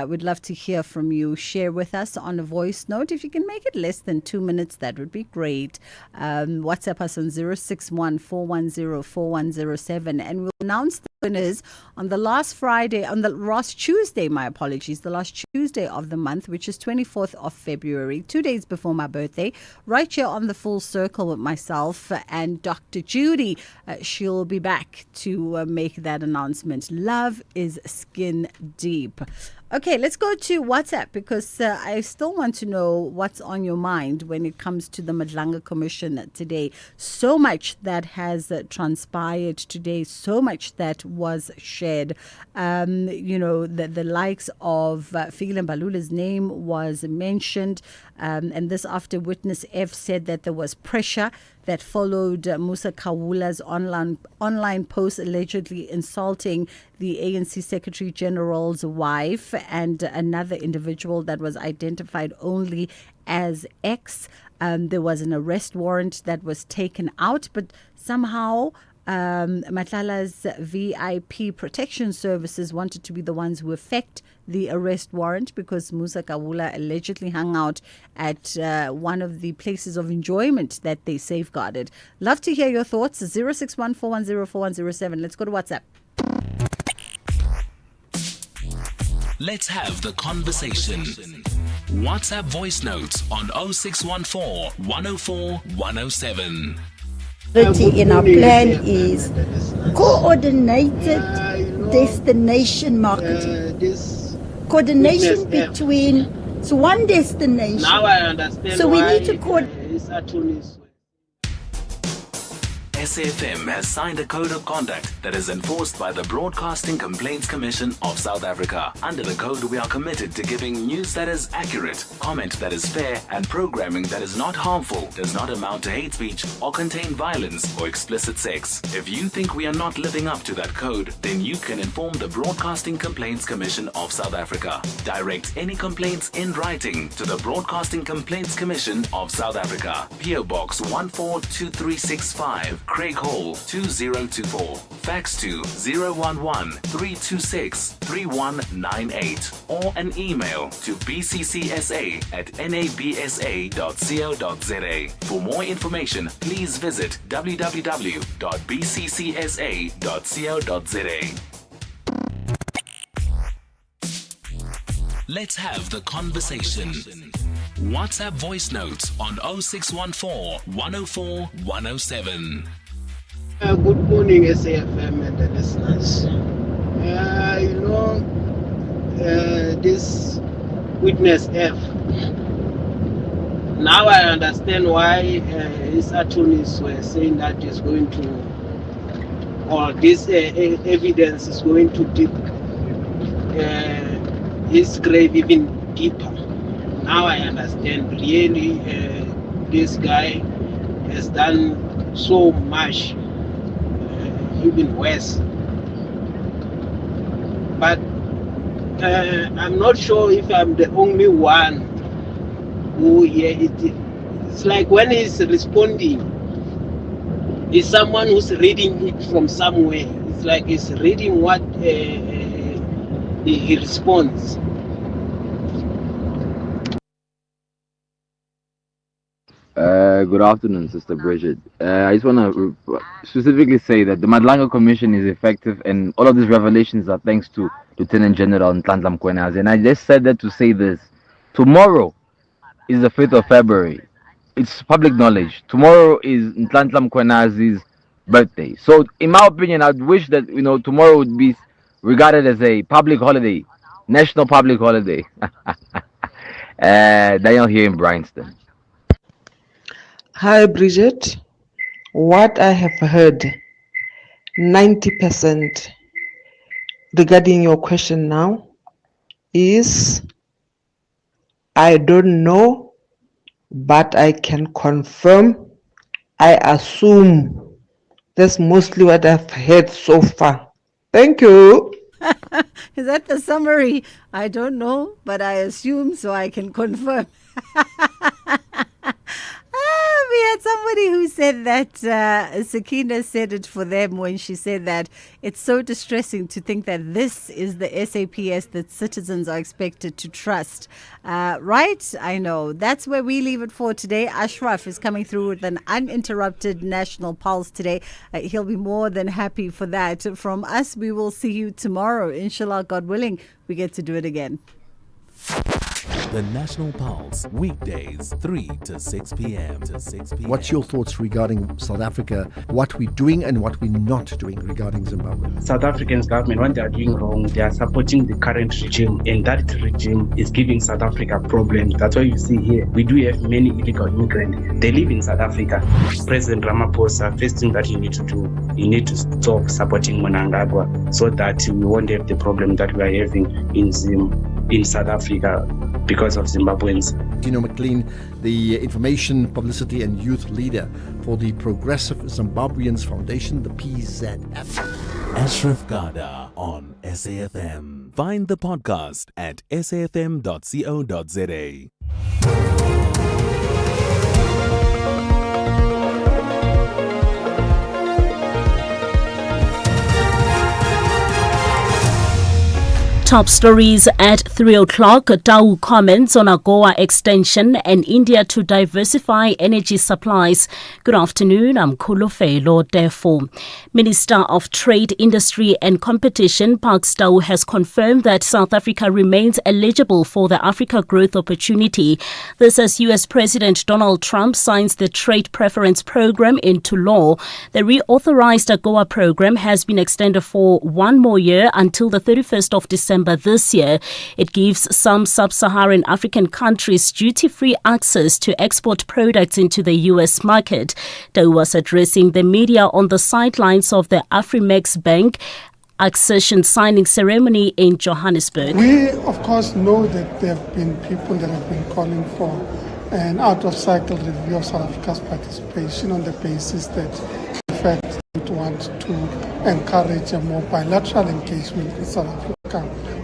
We'd love to hear from you. Share with us on a voice note. If you can make it less than 2 minutes, that would be great. WhatsApp us on 061-410-4107, and we'll announce the winners on the last Tuesday of the month, which is 24th of February, 2 days before my birthday, right here on The Full Circle with myself and Dr. Judy. She'll be back to make that announcement. Love is skin deep. Okay, let's go to WhatsApp because I still want to know what's on your mind when it comes to the Madlanga Commission today. So much that has transpired today, so much that was shared. The likes of Fikile Mbalula's name was mentioned, and this after Witness F said that there was pressure that followed Musa Kawula's online post allegedly insulting the ANC Secretary General's wife and another individual that was identified only as X. There was an arrest warrant that was taken out, but somehow Matlala's VIP protection services wanted to be the ones who effect the arrest warrant because Musa Kawula allegedly hung out at one of the places of enjoyment that they safeguarded. Love to hear your thoughts. 061-410-4107. Let's go to WhatsApp. Let's have the conversation. WhatsApp voice notes on 0614 104 107. In our plan is coordinated destination marketing. Coordination between one destination. Now I understand. So we why need to coordinate. SAFM has signed a code of conduct that is enforced by the Broadcasting Complaints Commission of South Africa. Under the code, we are committed to giving news that is accurate, comment that is fair, and programming that is not harmful, does not amount to hate speech, or contain violence or explicit sex. If you think we are not living up to that code, then you can inform the Broadcasting Complaints Commission of South Africa. Direct any complaints in writing to the Broadcasting Complaints Commission of South Africa. PO Box 142365. Craig Hall 2024. Fax to 011-326-3198 or an email to bccsa@nabsa.co.za. For more information, please visit www.bccsa.co.za. Let's have the conversation. WhatsApp voice notes on 0614 104 107. Good morning, SAFM and the listeners. This witness F. Now I understand why his attorneys were saying that he's going to, or this evidence is going to dip his grave even deeper. Now I understand. Really, this guy has done so much, even worse. But I'm not sure if I'm the only one who hear it. It's like when he's responding, it's someone who's reading it from somewhere. It's like he's reading what he responds. Good afternoon, Sister Bridget. I just want to specifically say that the Madlanga Commission is effective, and all of these revelations are thanks to Lieutenant General Madlanga Mkwenazi. And I just said that to say this. Tomorrow is the 5th of February. It's public knowledge. Tomorrow is Madlanga Mkwenazi's birthday. So, in my opinion, I'd wish that tomorrow would be regarded as a public holiday, national public holiday. Daniel here in Bryanston. Hi, Bridget. What I have heard, 90% regarding your question now is I don't know, but I can confirm, I assume. That's mostly what I've heard so far. Thank you. Is that the summary? I don't know, but I assume, so I can confirm. We had somebody who said that Sakina said it for them when she said that it's so distressing to think that this is the SAPS that citizens are expected to trust. Right? I know. That's where we leave it for today. Ashraf is coming through with an uninterrupted national pulse today. He'll be more than happy for that. From us, we will see you tomorrow. Inshallah, God willing, we get to do it again. The National Pulse, weekdays 3 to 6 p.m. What's your thoughts regarding South Africa, what we're doing and what we're not doing regarding Zimbabwe? South African's government, when they are doing wrong, they are supporting the current regime, and that regime is giving South Africa problems. That's why you see here, we do have many illegal immigrants. They live in South Africa. President Ramaphosa, first thing that you need to do, you need to stop supporting Mnangagwa so that we won't have the problem that we are having in South Africa because of Zimbabweans. Dino McLean, the Information, Publicity and Youth Leader for the Progressive Zimbabweans Foundation, the PZF. Ashraf Garda on SAFM. Find the podcast at safm.co.za. Top stories at 3 o'clock. Tau comments on AGOA extension and India to diversify energy supplies. Good afternoon, I'm Kulofelo Defo. Minister of Trade, Industry and Competition, Park Tau, has confirmed that South Africa remains eligible for the Africa Growth Opportunity. This as US President Donald Trump signs the Trade Preference Program into law. The reauthorized AGOA program has been extended for one more year until the 31st of December this year. It gives some sub-Saharan African countries duty-free access to export products into the US market. Tau was addressing the media on the sidelines of the Afrimex Bank accession signing ceremony in Johannesburg. We, of course, know that there have been people that have been calling for an out-of-cycle review of South Africa's participation on the basis that, in fact, we want to encourage a more bilateral engagement with South Africa.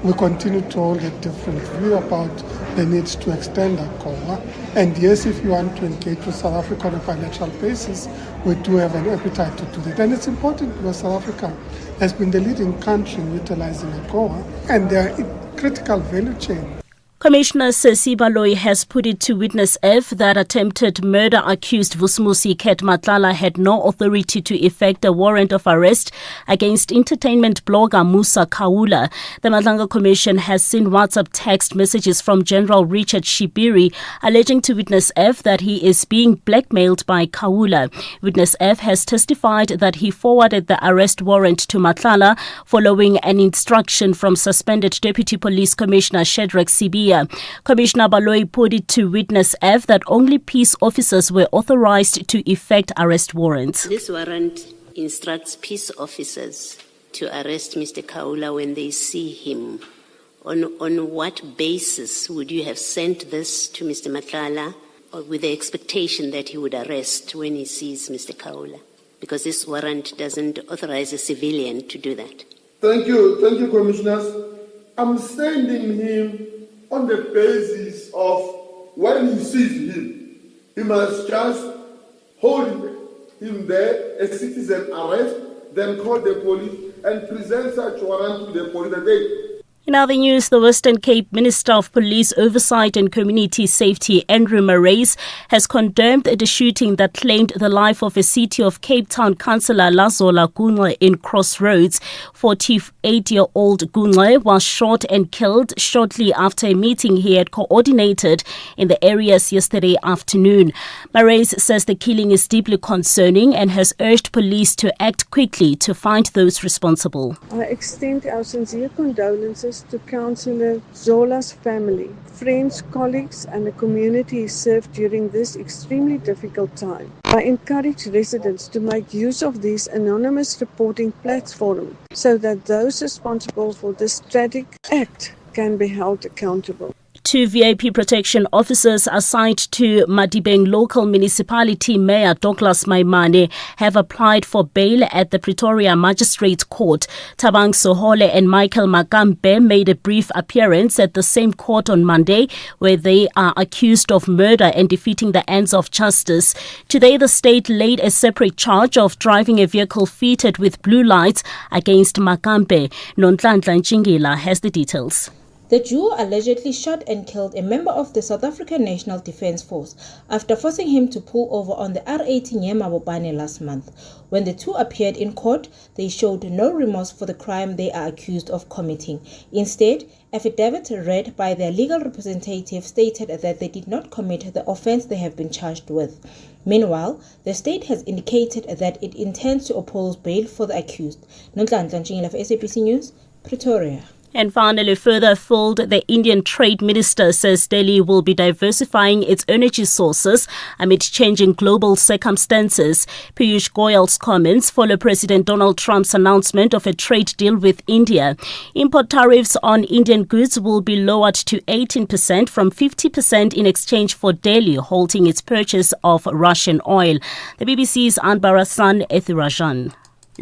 We continue to hold a different view about the need to extend AGOA. And yes, if you want to engage with South Africa on a bilateral basis, we do have an appetite to do that. And it's important because South Africa has been the leading country in utilizing AGOA, and they are a critical value chain. Commissioner Sesi Baloyi has put it to Witness F that attempted murder accused Vusumusi Ket Matlala had no authority to effect a warrant of arrest against entertainment blogger Musa Kaula. The Madlanga Commission has seen WhatsApp text messages from General Richard Shibiri alleging to Witness F that he is being blackmailed by Kaula. Witness F has testified that he forwarded the arrest warrant to Matlala following an instruction from suspended Deputy Police Commissioner Shedrack Sibia. Commissioner Baloyi put it to Witness F that only peace officers were authorized to effect arrest warrants. This warrant instructs peace officers to arrest Mr. Kaula when they see him. On what basis would you have sent this to Mr. Matlala with the expectation that he would arrest when he sees Mr. Kaula? Because this warrant doesn't authorize a civilian to do that. Thank you, Commissioners. I'm sending him on the basis of when he sees him, he must just hold him there, a citizen arrest, then call the police and present such warrant to the police that In other news, the Western Cape Minister of Police Oversight and Community Safety, Andrew Marais, has condemned the shooting that claimed the life of a City of Cape Town councillor Lazola Gunle in Crossroads. 48-year-old Gunle was shot and killed shortly after a meeting he had coordinated in the areas yesterday afternoon. Marais says the killing is deeply concerning and has urged police to act quickly to find those responsible. I extend our sincere condolences to Councillor Zola's family, friends, colleagues and the community he served during this extremely difficult time. I encourage residents to make use of this anonymous reporting platform so that those responsible for this tragic act can be held accountable. 2 VIP protection officers assigned to Madibeng local municipality Mayor Douglas Maimane have applied for bail at the Pretoria Magistrates Court. Tabang Sohole and Michael Makambe made a brief appearance at the same court on Monday, where they are accused of murder and defeating the ends of justice. Today, the state laid a separate charge of driving a vehicle fitted with blue lights against Makambe. Nonhlanhla Nchingila has the details. The duo allegedly shot and killed a member of the South African National Defence Force after forcing him to pull over on the R18 near Mabopane last month. When the two appeared in court, they showed no remorse for the crime they are accused of committing. Instead, affidavits read by their legal representative stated that they did not commit the offence they have been charged with. Meanwhile, the state has indicated that it intends to oppose bail for the accused. Nonhlanhla Nchingila for SABC News, Pretoria. And finally, further afield, the Indian Trade Minister says Delhi will be diversifying its energy sources amid changing global circumstances. Piyush Goyal's comments follow President Donald Trump's announcement of a trade deal with India. Import tariffs on Indian goods will be lowered to 18% from 50% in exchange for Delhi halting its purchase of Russian oil. The BBC's Anbarasan Ethirajan.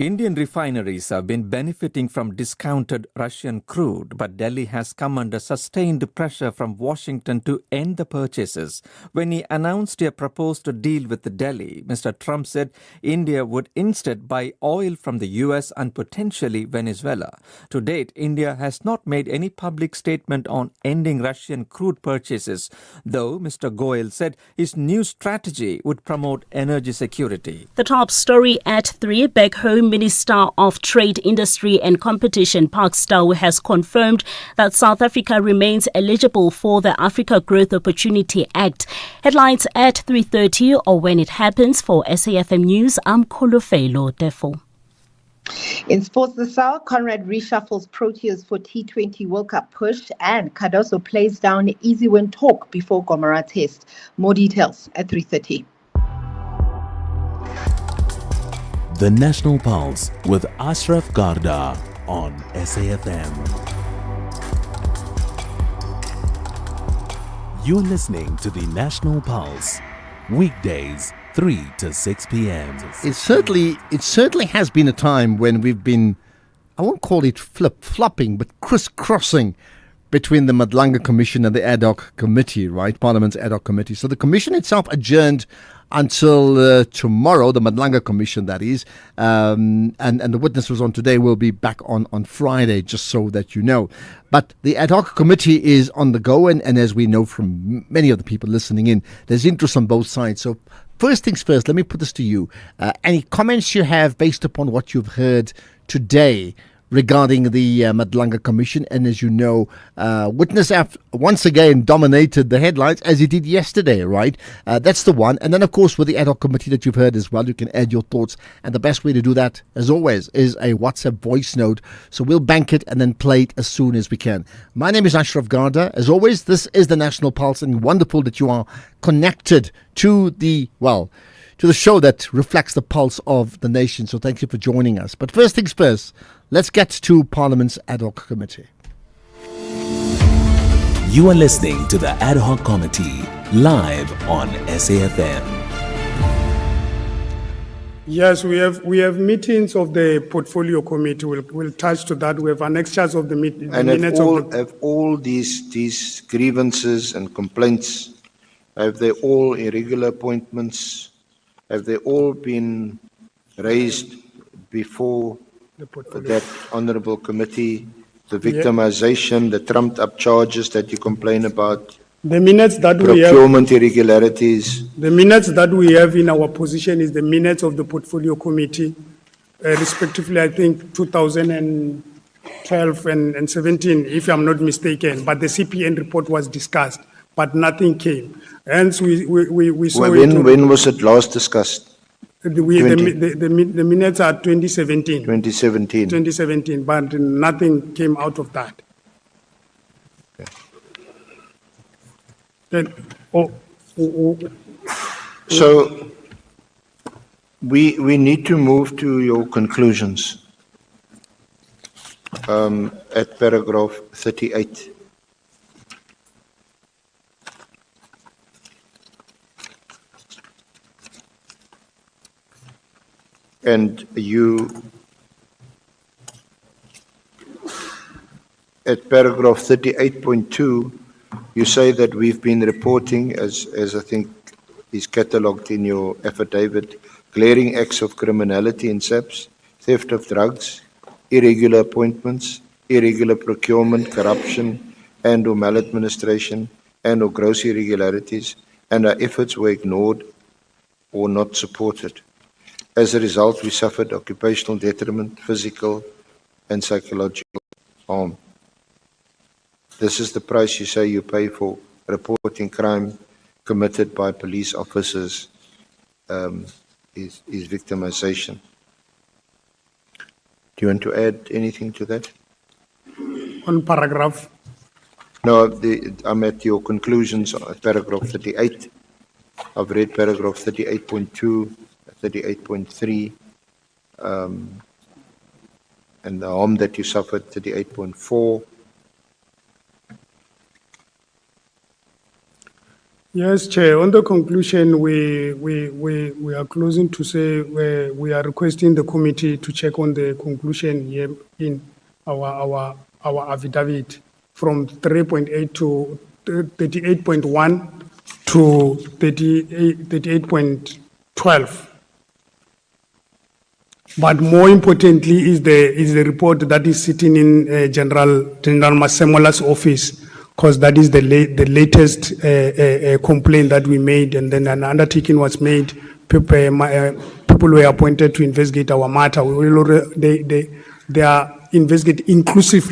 Indian refineries have been benefiting from discounted Russian crude, but Delhi has come under sustained pressure from Washington to end the purchases. When he announced a proposed deal with Delhi, Mr. Trump said India would instead buy oil from the US and potentially Venezuela. To date, India has not made any public statement on ending Russian crude purchases, though Mr. Goyal said his new strategy would promote energy security. The top story at 3, back home, Minister of Trade, Industry and Competition Park Stow has confirmed that South Africa remains eligible for the Africa Growth Opportunity Act. Headlines at 3:30 or when it happens. For SAFM News, I'm Kolofelo Defo. In sports this hour, Conrad reshuffles Proteas for T20 World Cup push and Cardoso plays down easy win talk before Gomara test. More details at 3:30. The National Pulse with Ashraf Garda on SAFM. You're listening to the National Pulse, weekdays 3 to 6 p.m. It certainly has been a time when we've been, I won't call it flip-flopping, but crisscrossing between the Madlanga Commission and the ad hoc committee, right? Parliament's ad hoc committee. So the commission itself adjourned until tomorrow, the Madlanga Commission, that is. And the witness was on today. We'll be back on Friday, just so that you know. But the ad hoc committee is on the go. And as we know from many of the people listening in, there's interest on both sides. So first things first, let me put this to you. Any comments you have based upon what you've heard today regarding the Madlanga Commission? And as you know, Witness F once again dominated the headlines as he did yesterday, right? That's the one. And then, of course, with the ad hoc committee that you've heard as well, you can add your thoughts. And the best way to do that, as always, is a WhatsApp voice note. So we'll bank it and then play it as soon as we can. My name is Ashraf Garda. As always, this is the National Pulse, and wonderful that you are connected to the show that reflects the pulse of the nation. So thank you for joining us. But first things first, let's get to Parliament's ad hoc committee. You are listening to the ad hoc committee live on SAFM. Yes, we have meetings of the portfolio committee. We'll touch to that. We have annexures of the meeting. And have all these grievances and complaints, have they all irregular appointments? Have they all been raised before that honourable committee? The victimization, the trumped-up charges that you complain about, the minutes that we have, procurement irregularities. The minutes that we have in our position is the minutes of the portfolio committee, respectively, I think 2012 and 17, if I'm not mistaken. But the CPN report was discussed, but nothing came. Hence, we saw when was it last discussed? The minutes are 2017. 2017, but nothing came out of that. Okay. Then, So, we need to move to your conclusions at paragraph 38. And you, at paragraph 38.2, you say that we've been reporting, as I think is catalogued in your affidavit, glaring acts of criminality in SAPS, theft of drugs, irregular appointments, irregular procurement, corruption, and or maladministration, and or gross irregularities, and our efforts were ignored or not supported. As a result, we suffered occupational detriment, physical and psychological harm. This is the price you say you pay for reporting crime committed by police officers, is victimization. Do you want to add anything to that? On paragraph? No, I'm at your conclusions, paragraph 38. I've read paragraph 38.2. 38.3, and the harm that you suffered, 38.4. Yes, Chair. On the conclusion, we are closing to say we are requesting the committee to check on the conclusion here in our affidavit from 3.8 to 38.1 to 38.12. But more importantly is the report that is sitting in General Masemola's office, because that is the latest complaint that we made, and then an undertaking was made. People were appointed to investigate our matter. They are investigating inclusively.